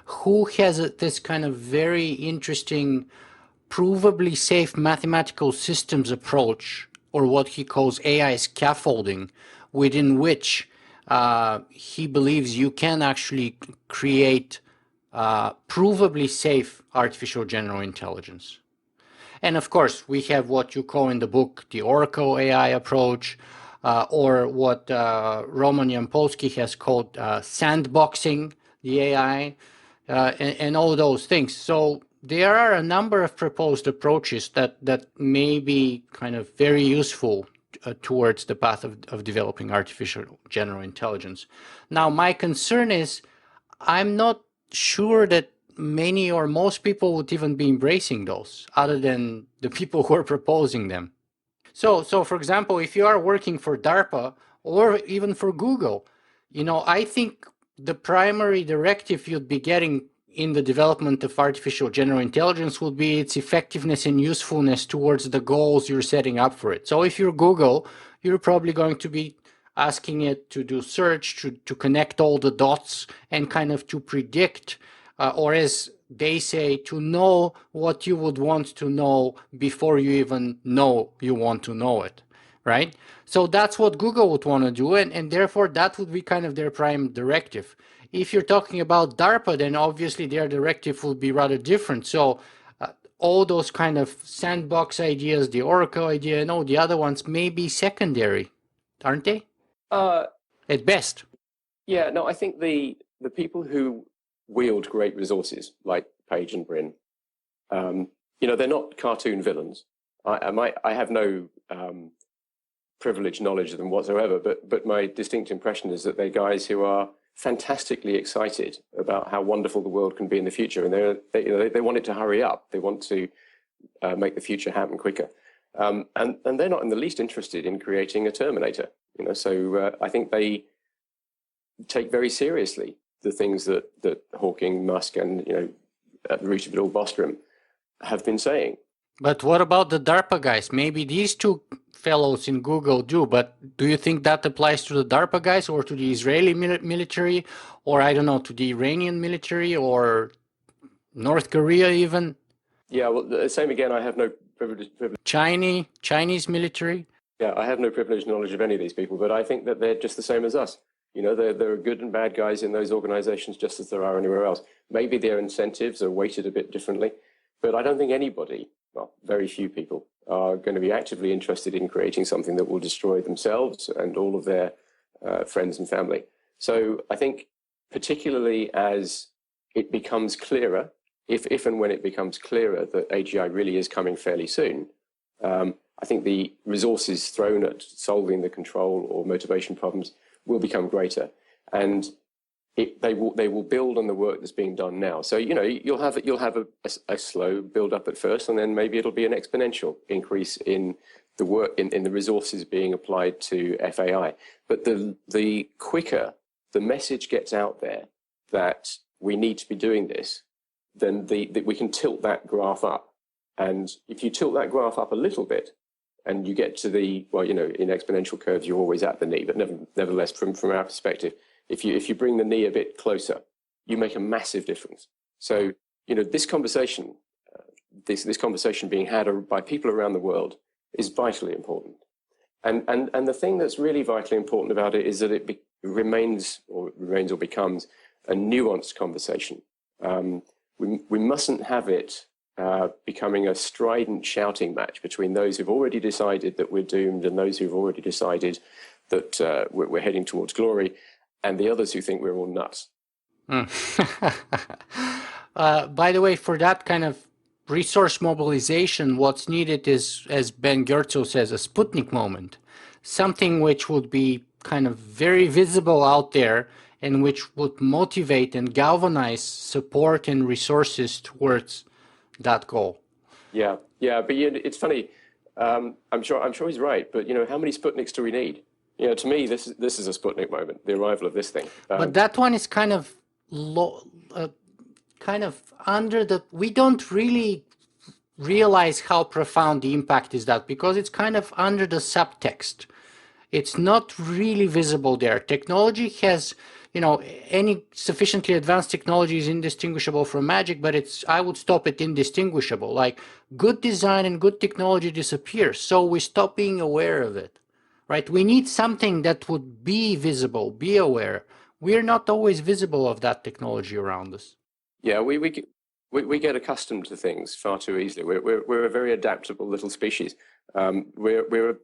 [SPEAKER 1] who has this kind of very interesting, provably safe mathematical systems approach, or what he calls AI scaffolding, within which he believes you can actually create provably safe artificial general intelligence. And of course, we have what you call in the book the Oracle AI approach, or what Roman Yampolsky has called sandboxing the AI, and all those things. So there are a number of proposed approaches that may be kind of very useful towards the path of developing artificial general intelligence. Now, my concern is I'm not sure that many or most people would even be embracing those, other than the people who are proposing them. So for example, if you are working for DARPA or even for Google, I think the primary directive you'd be getting in the development of artificial general intelligence would be its effectiveness and usefulness towards the goals you're setting up for it. So if you're Google, you're probably going to be asking it to do search, to connect all the dots and kind of to predict, or as they say, to know what you would want to know before you even know you want to know it, right? So that's what Google would want to do, and therefore that would be kind of their prime directive. If you're talking about DARPA, then obviously their directive would be rather different. So all those kind of sandbox ideas, the Oracle idea, and all the other ones may be secondary, aren't they? At best.
[SPEAKER 2] Yeah, no, I think the people who wield great resources like Page and Brin, they're not cartoon villains. I have no privileged knowledge of them whatsoever, but my distinct impression is that they're guys who are fantastically excited about how wonderful the world can be in the future, and they want it to hurry up. They want to make the future happen quicker, and they're not in the least interested in creating a Terminator. So I think they take very seriously the things that Hawking, Musk, and at the root of it all, Bostrom have been saying.
[SPEAKER 1] But what about the DARPA guys? Maybe these two fellows in Google do, but do you think that applies to the DARPA guys or to the Israeli military, or I don't know, to the Iranian military or North Korea even?
[SPEAKER 2] Yeah, well, the same again. I have no privilege.
[SPEAKER 1] Chinese military?
[SPEAKER 2] Yeah, I have no privileged knowledge of any of these people, but I think that they're just the same as us. There are good and bad guys in those organizations just as there are anywhere else. Maybe their incentives are weighted a bit differently, but I don't think anybody, well, very few people, are going to be actively interested in creating something that will destroy themselves and all of their friends and family. So I think particularly as it becomes clearer, if and when it becomes clearer that AGI really is coming fairly soon, I think the resources thrown at solving the control or motivation problems will become greater, and they will build on the work that's being done now. So you'll have a slow build up at first, and then maybe it'll be an exponential increase in the work in the resources being applied to FAI. But the quicker the message gets out there that we need to be doing this, then we can tilt that graph up. And if you tilt that graph up a little bit, and you get to in exponential curves, you're always at the knee, but nevertheless, from our perspective, if you bring the knee a bit closer, you make a massive difference. So, this conversation, this conversation being had by people around the world is vitally important. And the thing that's really vitally important about it is that it remains or becomes a nuanced conversation. We mustn't have it becoming a strident shouting match between those who've already decided that we're doomed and those who've already decided that we're heading towards glory, and the others who think we're all nuts.
[SPEAKER 1] By the way, for that kind of resource mobilization, what's needed is, as Ben Goertzel says, a Sputnik moment, something which would be kind of very visible out there and which would motivate and galvanize support and resources towards that goal.
[SPEAKER 2] Yeah, but it's funny. I'm sure he's right. But how many Sputniks do we need? To me, this is a Sputnik moment, the arrival of this thing.
[SPEAKER 1] But that one is kind of under the. We don't really realize how profound the impact is that because it's kind of under the subtext. It's not really visible there. Technology has. Any sufficiently advanced technology is indistinguishable from magic, but I would stop it indistinguishable. Like good design and good technology disappears, so we stop being aware of it, right? We need something that would be visible, be aware. We're not always visible of that technology around us.
[SPEAKER 2] Yeah, we get accustomed to things far too easily. We're a very adaptable little species. We're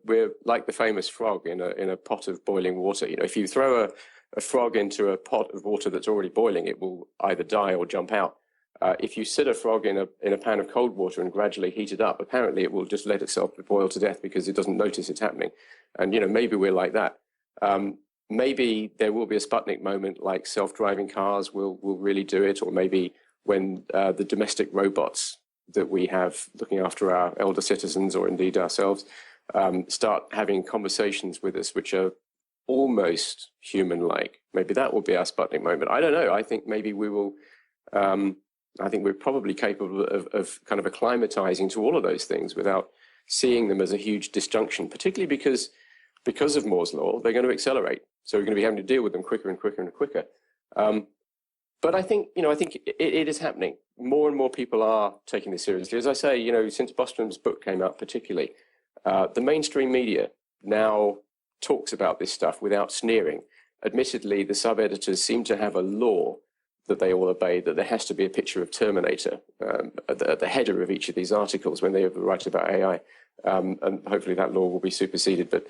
[SPEAKER 2] like the famous frog in a pot of boiling water. If you throw a frog into a pot of water that's already boiling, it will either die or jump out. If you sit a frog in a pan of cold water and gradually heat it up, apparently it will just let itself boil to death because it doesn't notice it's happening. And maybe we're like that. Maybe there will be a Sputnik moment, like self-driving cars will really do it, or maybe when the domestic robots that we have looking after our elder citizens, or indeed ourselves, start having conversations with us which are almost human-like. Maybe that will be our Sputnik moment. I don't know. I think maybe we will. I think we're probably capable of kind of acclimatizing to all of those things without seeing them as a huge disjunction, particularly because of Moore's law, they're going to accelerate. So we're going to be having to deal with them quicker and quicker and quicker. But I think it is happening. More and more people are taking this seriously. As I say, since Bostrom's book came out, particularly, the mainstream media now talks about this stuff without sneering. Admittedly, the sub-editors seem to have a law that they all obey, that there has to be a picture of Terminator at the header of each of these articles when they write about AI. And hopefully that law will be superseded. But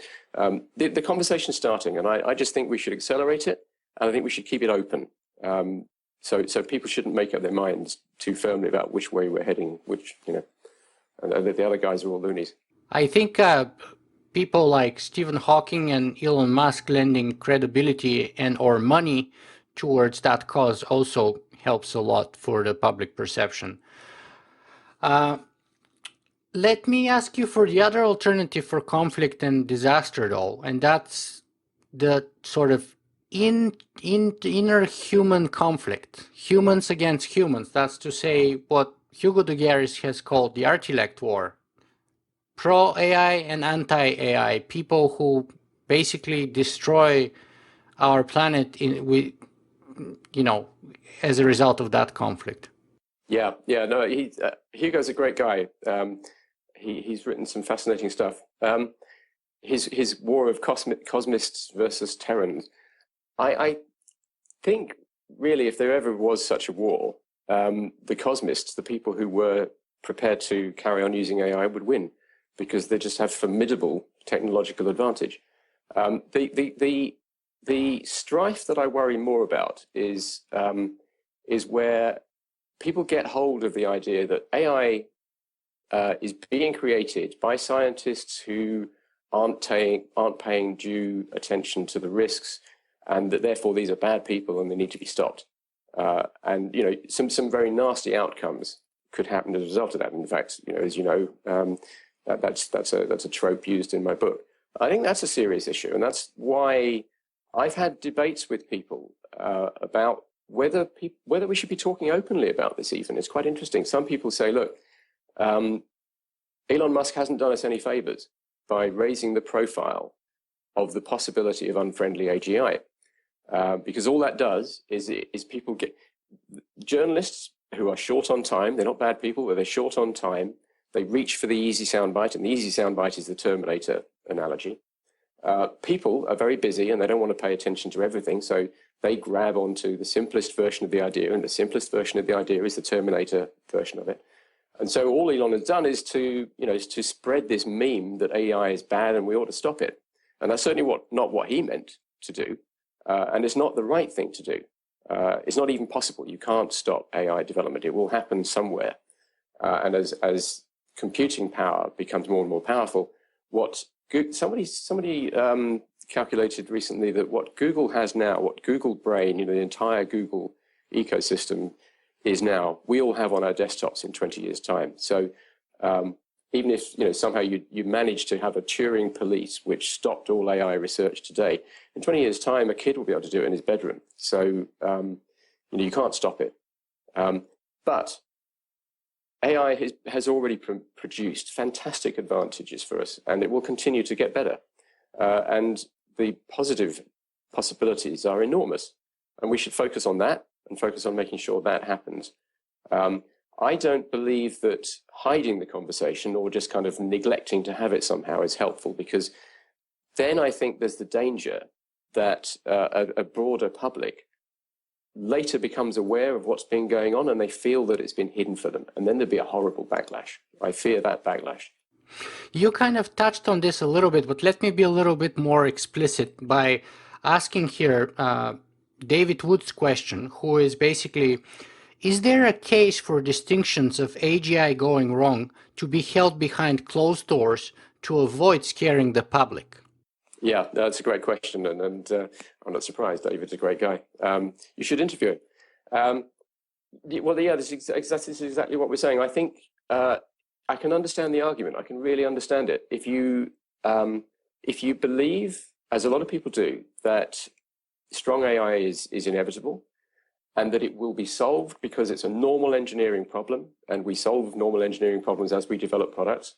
[SPEAKER 2] the conversation's starting, and I just think we should accelerate it, and I think we should keep it open. So people shouldn't make up their minds too firmly about which way we're heading, and the other guys are all loonies.
[SPEAKER 1] I think people like Stephen Hawking and Elon Musk lending credibility and or money towards that cause also helps a lot for the public perception. Let me ask you for the other alternative for conflict and disaster, though, and that's the sort of inner human conflict, humans against humans. That's to say what Hugo de Garis has called the Artilect War. Pro-AI and anti-AI, people who basically destroy our planet as a result of that conflict.
[SPEAKER 2] Yeah, no, Hugo's a great guy. He's written some fascinating stuff. His war of cosmists versus Terrans. I think really, if there ever was such a war, the cosmists, the people who were prepared to carry on using AI, would win because they just have formidable technological advantage. The strife that I worry more about is where people get hold of the idea that AI is being created by scientists who aren't paying due attention to the risks, and that therefore these are bad people and they need to be stopped. And some very nasty outcomes could happen as a result of that. In fact, as you know, that's a trope used in my book. I think that's a serious issue, and that's why I've had debates with people about whether we should be talking openly about this. Even it's quite interesting. Some people say, look, Elon Musk hasn't done us any favors by raising the profile of the possibility of unfriendly AGI, because all that does is people get journalists who are short on time. They're not bad people, but they're short on time. They reach for the easy soundbite, and the easy soundbite is the Terminator analogy. People are very busy and they don't want to pay attention to everything, so they grab onto the simplest version of the idea, and the simplest version of the idea is the Terminator version of it. And so all Elon has done is to spread this meme that AI is bad and we ought to stop it. And that's certainly not what he meant to do, and it's not the right thing to do. It's not even possible. You can't stop AI development. It will happen somewhere. And as computing power becomes more and more powerful, somebody calculated recently that what Google has now, what Google Brain, the entire Google ecosystem is now, we all have on our desktops in 20 years' time. So even if somehow you manage to have a Turing police which stopped all AI research today, in 20 years' time a kid will be able to do it in his bedroom. So you can't stop it. But AI has already produced fantastic advantages for us, and it will continue to get better. And the positive possibilities are enormous, and we should focus on that and focus on making sure that happens. I don't believe that hiding the conversation or just kind of neglecting to have it somehow is helpful, because then I think there's the danger that a broader public later becomes aware of what's been going on and they feel that it's been hidden for them, and then there'd be a horrible backlash. I fear that backlash.
[SPEAKER 1] You kind of touched on this a little bit, but let me be a little bit more explicit by asking here David Wood's question, who is basically, is there a case for distinctions of AGI going wrong to be held behind closed doors to avoid scaring the public?
[SPEAKER 2] Yeah, that's a great question, and I'm not surprised. David's a great guy. You should interview him. Well, yeah, this is exactly what we're saying. I think I can understand the argument. I can really understand it. If you believe, as a lot of people do, that strong AI is inevitable and that it will be solved because it's a normal engineering problem, and we solve normal engineering problems as we develop products,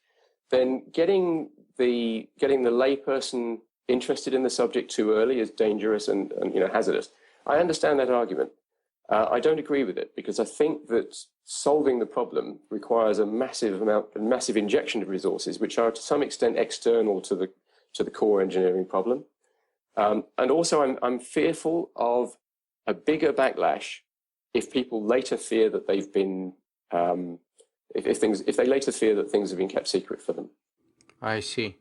[SPEAKER 2] then getting the layperson interested in the subject too early is dangerous and hazardous. I understand that argument. I don't agree with it, because I think that solving the problem requires a massive injection of resources, which are to some extent external to to the core engineering problem. And also, I'm fearful of a bigger backlash if people later fear that they've been, if they later fear that things have been kept secret for them.
[SPEAKER 1] I see.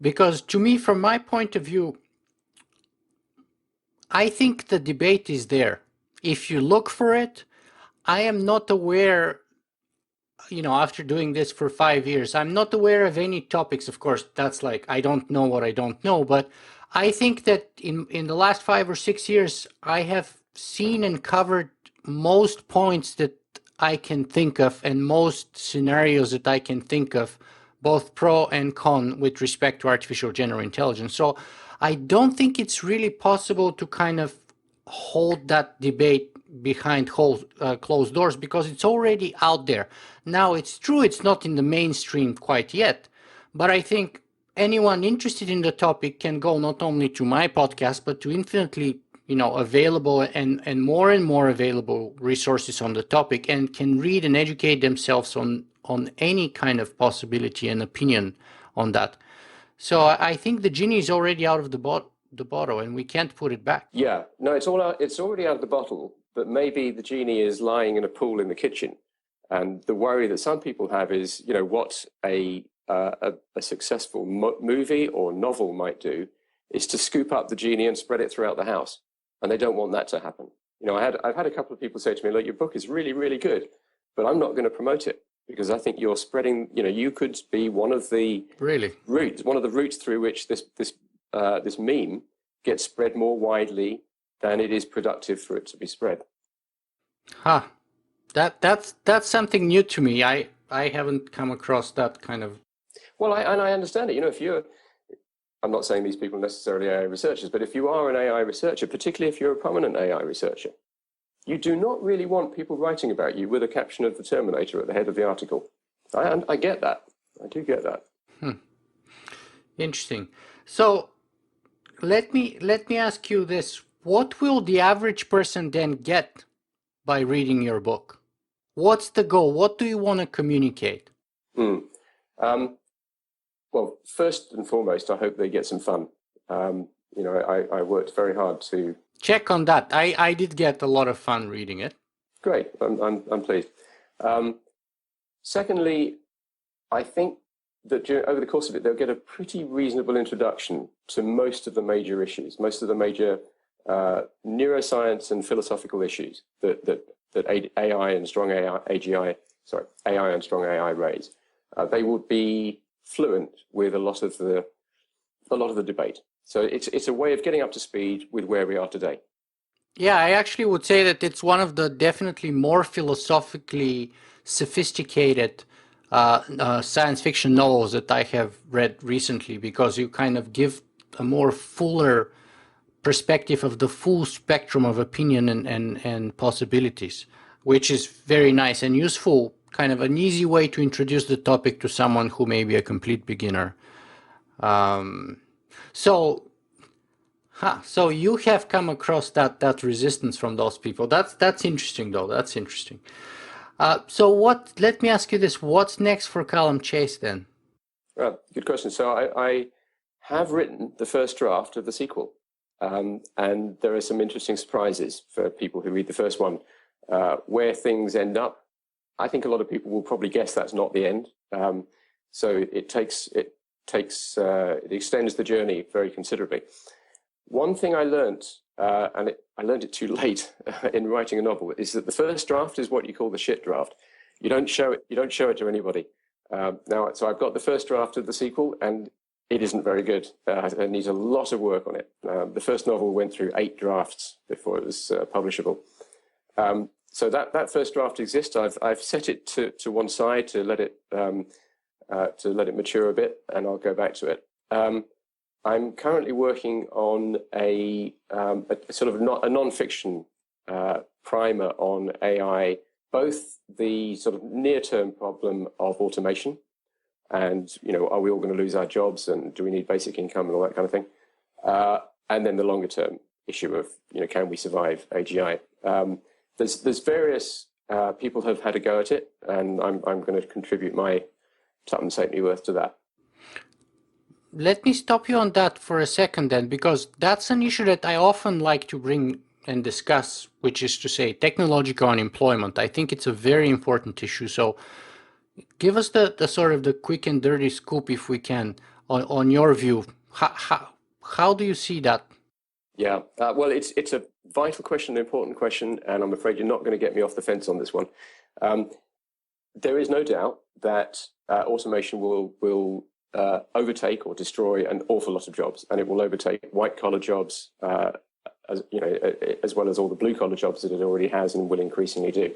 [SPEAKER 1] Because to me, from my point of view, I think the debate is there. If you look for it, I am not aware, after doing this for 5 years, I'm not aware of any topics. Of course, that's like, I don't know what I don't know, but I think that in the last 5 or 6 years, I have seen and covered most points that I can think of and most scenarios that I can think of, both pro and con with respect to artificial general intelligence. So I don't think it's really possible to kind of hold that debate behind closed doors because it's already out there. Now, it's true it's not in the mainstream quite yet, but I think anyone interested in the topic can go not only to my podcast, but to infinitely available and more available resources on the topic, and can read and educate themselves on any kind of possibility and opinion on that. So I think the genie is already out of the bottle, and we can't put it back.
[SPEAKER 2] Yeah, no, it's all out. It's already out of the bottle, but maybe the genie is lying in a pool in the kitchen. And the worry that some people have is, what a successful movie or novel might do is to scoop up the genie and spread it throughout the house. And they don't want that to happen. I've had a couple of people say to me, look, your book is really, really good, but I'm not going to promote it because I think you're spreading, you could be one of the roots through which this meme gets spread more widely than it is productive for it to be spread.
[SPEAKER 1] That's something new to me. I haven't come across that kind of.
[SPEAKER 2] Well, I understand it. I'm not saying these people are necessarily AI researchers, but if you are an AI researcher, particularly if you're a prominent AI researcher, you do not really want people writing about you with a caption of the Terminator at the head of the article. I get that. I do get that.
[SPEAKER 1] Interesting. So let me ask you this. What will the average person then get by reading your book? What's the goal? What do you want to communicate?
[SPEAKER 2] Well, first and foremost, I hope they get some fun. I worked very hard to
[SPEAKER 1] check on that. I did get a lot of fun reading it.
[SPEAKER 2] Great, I'm pleased. Secondly, I think that over the course of it, they'll get a pretty reasonable introduction to most of the major issues, most of the major neuroscience and philosophical issues that AI and strong AI and strong AI raise. They will be fluent with a lot of the debate. So it's a way of getting up to speed with where we are today.
[SPEAKER 1] Yeah, I actually would say that it's one of the definitely more philosophically sophisticated science fiction novels that I have read recently, because you kind of give a more fuller perspective of the full spectrum of opinion and possibilities, which is very nice and useful, kind of an easy way to introduce the topic to someone who may be a complete beginner. So you have come across that resistance from those people. That's interesting, though. That's interesting. Let me ask you this. What's next for Calum Chace then?
[SPEAKER 2] Good question. So I have written the first draft of the sequel. And there are some interesting surprises for people who read the first one. Where things end up, I think a lot of people will probably guess that's not the end. So it extends the journey very considerably. One thing I learned, and I learned it too late in writing a novel, is that the first draft is what you call the shit draft. You don't show it to anybody. So I've got the first draft of the sequel, and it isn't very good. It needs a lot of work on it. The first novel went through 8 drafts before it was publishable. So that first draft exists. I've set it to one side to let it mature a bit, and I'll go back to it. I'm currently working on a sort of a non-fiction primer on AI, both the sort of near-term problem of automation, and are we all going to lose our jobs, and do we need basic income and all that kind of thing, and then the longer-term issue of can we survive AGI? There's various people have had a go at it, and I'm going to contribute my something worth to that.
[SPEAKER 1] let me stop you on that for a second then, because that's an issue that I often like to bring and discuss, which is to say technological unemployment. I think it's a very important issue. So give us the sort of the quick and dirty scoop, if we can, on your view. How do you see that?
[SPEAKER 2] Yeah, well, it's a vital question, an important question, and I'm afraid you're not going to get me off the fence on this one. There is no doubt that automation will overtake or destroy an awful lot of jobs, and it will overtake white-collar jobs, as you know, as well as all the blue-collar jobs that it already has and will increasingly do.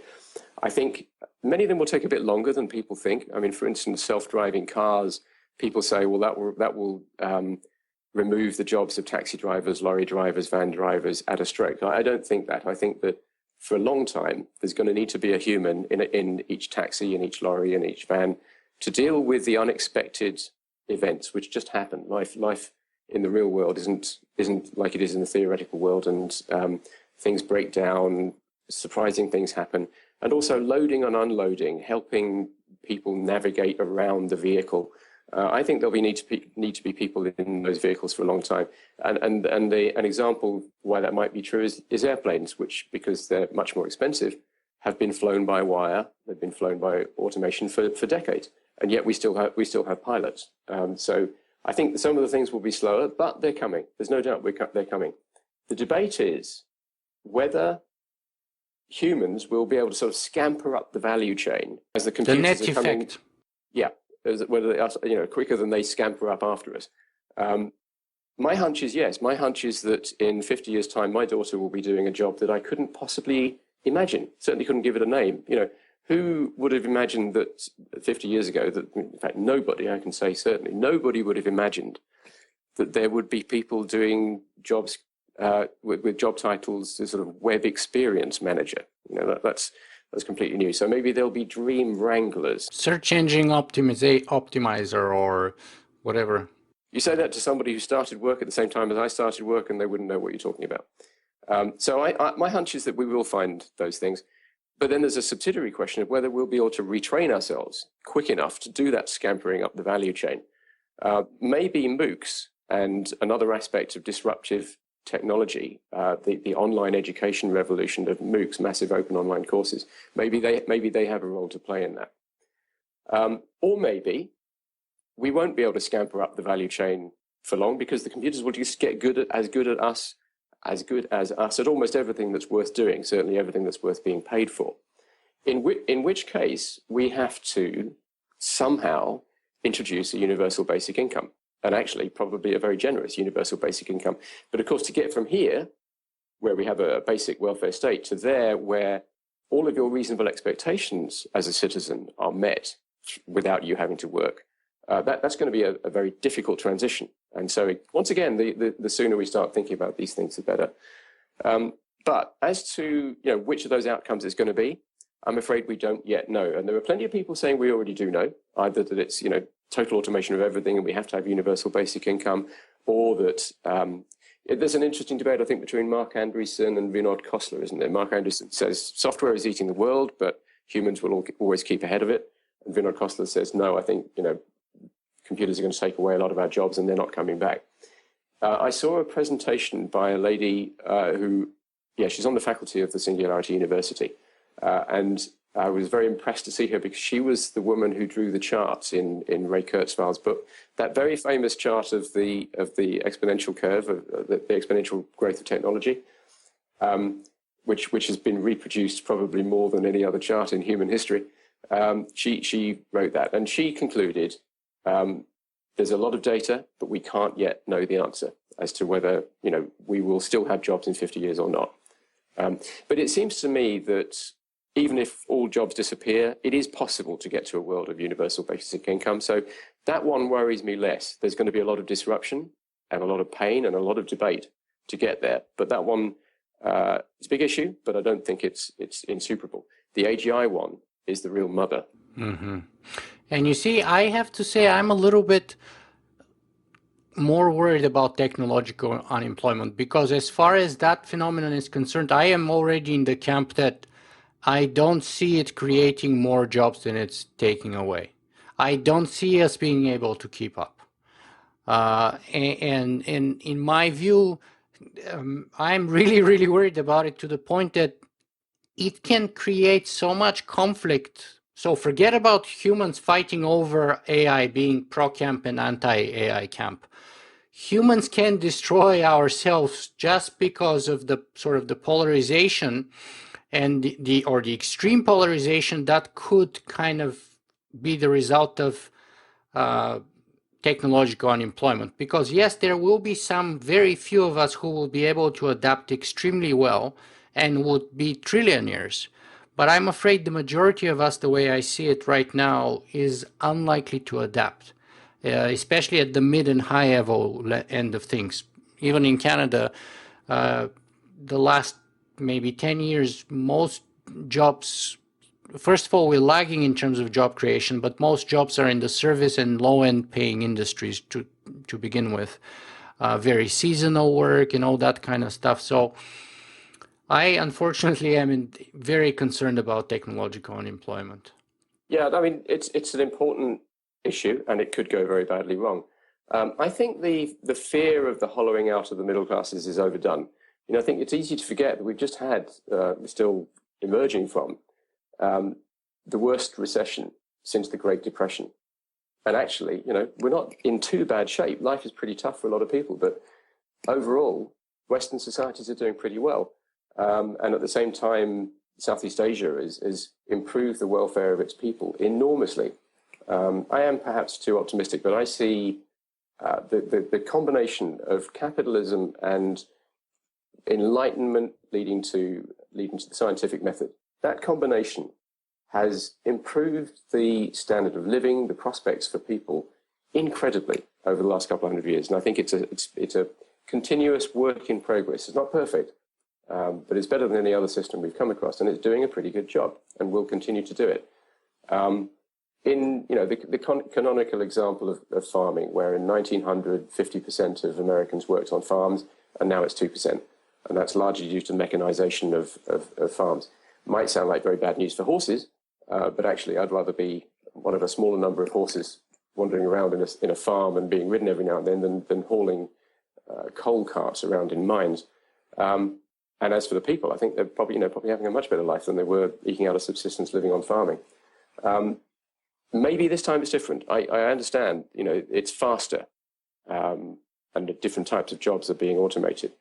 [SPEAKER 2] I think many of them will take a bit longer than people think. I mean, for instance, self-driving cars. People say, well, that will remove the jobs of taxi drivers, lorry drivers, van drivers at a stroke. I don't think that. I think that for a long time, there's going to need to be a human in each taxi, in each lorry, in each van to deal with the unexpected events which just happen. Life in the real world isn't like it is in the theoretical world, and things break down, surprising things happen, and also loading and unloading, helping people navigate around the vehicle. I think there'll need to be people in those vehicles for a long time, and an example why that might be true is airplanes, which, because they're much more expensive, have been flown by wire. They've been flown by automation for decades, and yet we still have pilots. So I think some of the things will be slower, but they're coming. There's no doubt they're coming. The debate is whether humans will be able to sort of scamper up the value chain as the computers
[SPEAKER 1] The net
[SPEAKER 2] are coming.
[SPEAKER 1] effect.
[SPEAKER 2] Yeah. Whether they are, quicker than they scamper up after us. My hunch is yes. My hunch is that in 50 years' time, my daughter will be doing a job that I couldn't possibly imagine. Certainly couldn't give it a name. Who would have imagined that 50 years ago, that in fact nobody, I can say certainly, nobody would have imagined that there would be people doing jobs with job titles, the sort of web experience manager. That's completely new. So maybe there'll be dream wranglers.
[SPEAKER 1] Search engine optimizer or whatever.
[SPEAKER 2] You say that to somebody who started work at the same time as I started work, and they wouldn't know what you're talking about. So my hunch is that we will find those things. But then there's a subsidiary question of whether we'll be able to retrain ourselves quick enough to do that scampering up the value chain. Maybe MOOCs and another aspect of disruptive technology, the online education revolution of MOOCs, massive open online courses, maybe they have a role to play in that. Or maybe we won't be able to scamper up the value chain for long, because the computers will just get as good as us at almost everything that's worth doing, certainly everything that's worth being paid for. In which case, we have to somehow introduce a universal basic income, and actually probably a very generous universal basic income. But of course, to get from here, where we have a basic welfare state, to there where all of your reasonable expectations as a citizen are met without you having to work, that's going to be a very difficult transition. And so, once again, the sooner we start thinking about these things, the better. But as to which of those outcomes it's going to be, I'm afraid we don't yet know. And there are plenty of people saying we already do know, either that it's total automation of everything and we have to have universal basic income, or that there's an interesting debate, I think, between Mark Andreessen and Vinod Khosla, isn't there? Mark Andreessen says software is eating the world, but humans will always keep ahead of it. And Vinod Khosla says, no, I think computers are going to take away a lot of our jobs and they're not coming back. I saw a presentation by a lady she's on the faculty of the Singularity University. And I was very impressed to see her, because she was the woman who drew the charts in Ray Kurzweil's book, that very famous chart of the exponential curve, of the exponential growth of technology, which has been reproduced probably more than any other chart in human history. She wrote that, and she concluded, there's a lot of data, but we can't yet know the answer as to whether we will still have jobs in 50 years or not. But it seems to me that even if all jobs disappear, it is possible to get to a world of universal basic income. So that one worries me less. There's going to be a lot of disruption and a lot of pain and a lot of debate to get there. But that one is a big issue, but I don't think it's insuperable. The AGI one is the real mother.
[SPEAKER 1] Mm-hmm. And you see, I have to say I'm a little bit more worried about technological unemployment, because as far as that phenomenon is concerned, I am already in the camp that I don't see it creating more jobs than it's taking away. I don't see us being able to keep up. And in my view, I'm really, really worried about it to the point that it can create so much conflict. So forget about humans fighting over AI, being pro-camp and anti-AI camp. Humans can destroy ourselves just because of the sort of the polarization and the extreme polarization that could kind of be the result of technological unemployment. Because yes, there will be some very few of us who will be able to adapt extremely well and would be trillionaires. But I'm afraid the majority of us, the way I see it right now, is unlikely to adapt, especially at the mid and high level end of things. Even in Canada, the last maybe 10 years, most jobs, first of all, we're lagging in terms of job creation, but most jobs are in the service and low-end paying industries to begin with. Very seasonal work and all that kind of stuff. So I unfortunately am very concerned about technological unemployment.
[SPEAKER 2] Yeah, I mean, it's an important issue, and it could go very badly wrong. I think the fear of the hollowing out of the middle classes is overdone. You know, I think it's easy to forget that we've just had, still emerging from, the worst recession since the Great Depression. And actually, you know, we're not in too bad shape. Life is pretty tough for a lot of people, but overall, Western societies are doing pretty well. And at the same time, Southeast Asia has improved the welfare of its people enormously. I am perhaps too optimistic, but I see the combination of capitalism and enlightenment leading to the scientific method. That combination has improved the standard of living, the prospects for people incredibly over the last couple of hundred years. And I think it's a continuous work in progress. It's not perfect, but it's better than any other system we've come across, and it's doing a pretty good job, and will continue to do it. In the canonical example of farming, where in 1900, 50% of Americans worked on farms, and now it's 2%, and that's largely due to mechanization of farms. Might sound like very bad news for horses, but actually I'd rather be one of a smaller number of horses wandering around in a farm and being ridden every now and then than hauling coal carts around in mines. And as for the people, I think they're probably having a much better life than they were eking out a subsistence living on farming. Maybe this time it's different. I understand, you know, it's faster, and different types of jobs are being automated.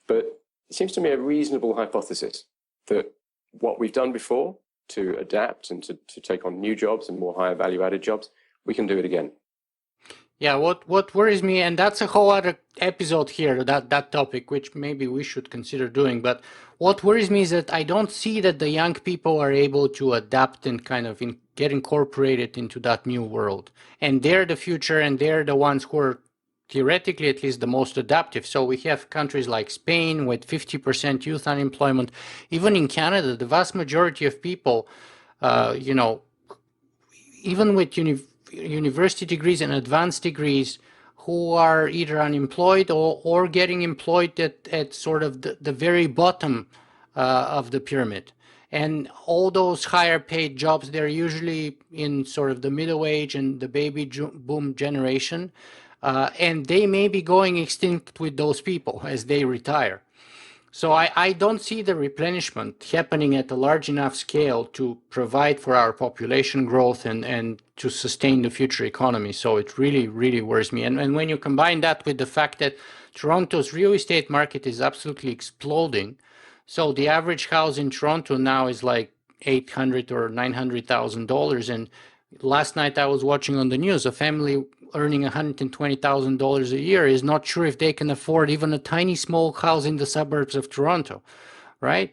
[SPEAKER 2] But it seems to me a reasonable hypothesis that what we've done before to adapt and to take on new jobs and more higher value added jobs, we can do it again.
[SPEAKER 1] Yeah, what worries me, and that's a whole other episode here, that topic, which maybe we should consider doing. But what worries me is that I don't see that the young people are able to adapt and kind of get incorporated into that new world. And they're the future, and they're the ones who are theoretically at least the most adaptive. So we have countries like Spain with 50% youth unemployment. Even in Canada, the vast majority of people, you know, even with university degrees and advanced degrees, who are either unemployed or getting employed at sort of the very bottom of the pyramid. And all those higher paid jobs, they're usually in sort of the middle age and the baby boom generation. And they may be going extinct with those people as they retire. So I don't see the replenishment happening at a large enough scale to provide for our population growth and to sustain the future economy. So it really, really worries me. And when you combine that with the fact that Toronto's real estate market is absolutely exploding, so the average house in Toronto now is like $800,000 or $900,000. And last night I was watching on the news, a family earning $120,000 a year is not sure if they can afford even a tiny small house in the suburbs of Toronto, right?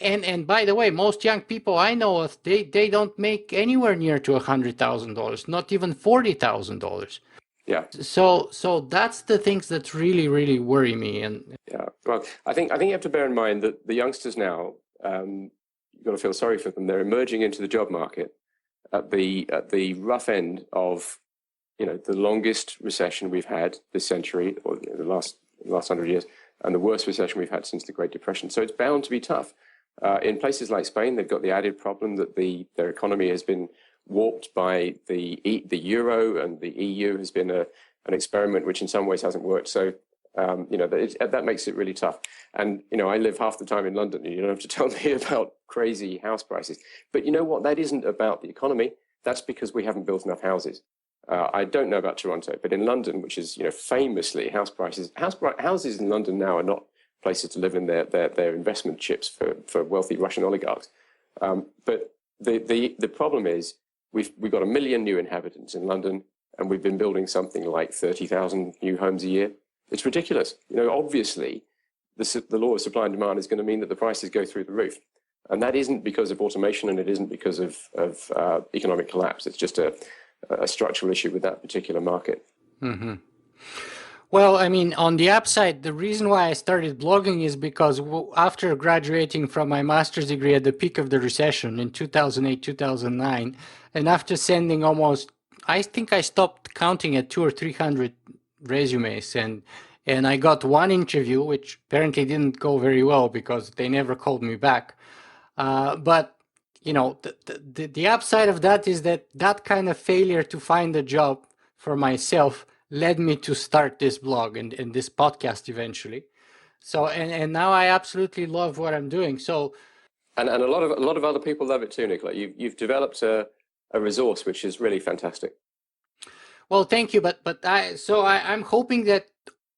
[SPEAKER 1] And by the way, most young people I know of, they don't make anywhere near to $100,000, not even $40,000.
[SPEAKER 2] Yeah.
[SPEAKER 1] So that's the things that really, really worry me. And
[SPEAKER 2] Yeah. Well, I think you have to bear in mind that the youngsters now, you've got to feel sorry for them. They're emerging into the job market at the rough end of, you know, the longest recession we've had this century, or the last 100 years, and the worst recession we've had since the Great Depression. So it's bound to be tough. In places like Spain, they've got the added problem that their economy has been warped by the euro, and the EU has been an experiment which in some ways hasn't worked. So, that makes it really tough. And, I live half the time in London, and you don't have to tell me about crazy house prices. But you know what? That isn't about the economy. That's because we haven't built enough houses. I don't know about Toronto, but in London, which is, famously houses in London now are not places to live in. Their investment chips for wealthy Russian oligarchs. But the problem is we've got 1 million new inhabitants in London, and we've been building something like 30,000 new homes a year. It's ridiculous. Obviously, the law of supply and demand is going to mean that the prices go through the roof. And that isn't because of automation, and it isn't because of economic collapse. It's just a structural issue with that particular market.
[SPEAKER 1] Mm-hmm. Well, I mean, on the upside, the reason why I started blogging is because after graduating from my master's degree at the peak of the recession in 2008, 2009, and after sending I think I stopped counting at 200 or 300 resumes, and I got one interview, which apparently didn't go very well because they never called me back. But the upside of that is that kind of failure to find a job for myself led me to start this blog and this podcast eventually. So and now I absolutely love what I'm doing. So
[SPEAKER 2] and a lot of other people love it too, Nicola. You've developed a resource which is really fantastic.
[SPEAKER 1] Well, thank you, but I'm hoping that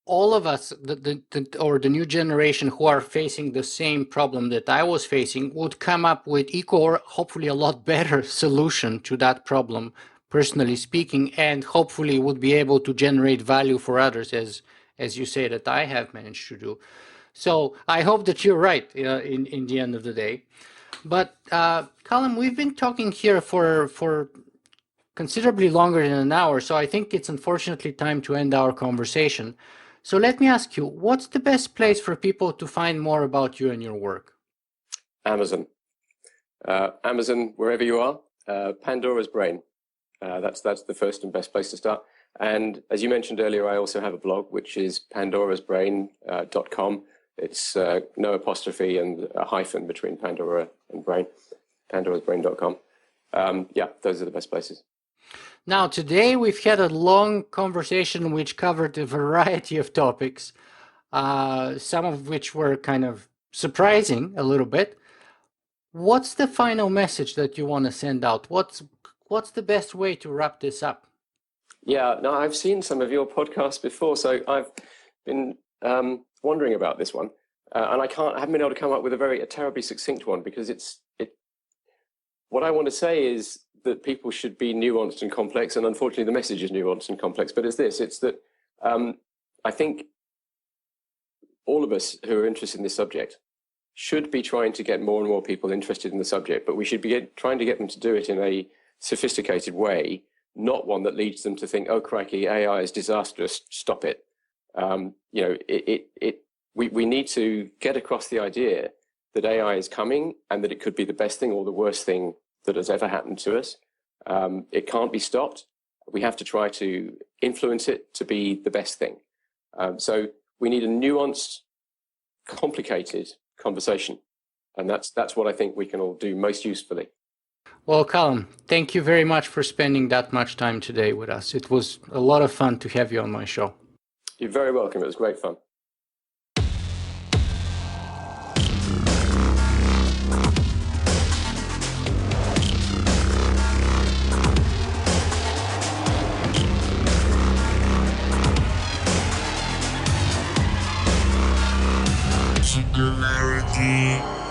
[SPEAKER 1] all of us, the new generation who are facing the same problem that I was facing, would come up with equal or hopefully a lot better solution to that problem, personally speaking, and hopefully would be able to generate value for others, as you say that I have managed to do. So I hope that you're right in the end of the day. But Calum, we've been talking here for considerably longer than an hour, so I think it's unfortunately time to end our conversation. So let me ask you, what's the best place for people to find more about you and your work?
[SPEAKER 2] Amazon. Amazon, wherever you are. Pandora's Brain. That's the first and best place to start. And as you mentioned earlier, I also have a blog, which is pandorasbrain.com. It's no apostrophe and a hyphen between Pandora and Brain. Pandorasbrain.com. Those are the best places.
[SPEAKER 1] Now, today we've had a long conversation which covered a variety of topics, some of which were kind of surprising a little bit. What's the final message that you want to send out? What's the best way to wrap this up?
[SPEAKER 2] Yeah, no, I've seen some of your podcasts before, so I've been wondering about this one, and I haven't been able to come up with a terribly succinct one, because what I want to say is that people should be nuanced and complex, and unfortunately the message is nuanced and complex, but it's that I think all of us who are interested in this subject should be trying to get more and more people interested in the subject, but we should be trying to get them to do it in a sophisticated way, not one that leads them to think, oh crikey, AI is disastrous, stop it. We need to get across the idea that AI is coming and that it could be the best thing or the worst thing that has ever happened to us. It can't be stopped. We have to try to influence it to be the best thing. So we need a nuanced, complicated conversation. And that's what I think we can all do most usefully.
[SPEAKER 1] Well, Calum, thank you very much for spending that much time today with us. It was a lot of fun to have you on my show.
[SPEAKER 2] You're very welcome. It was great fun.
[SPEAKER 3] Singularity.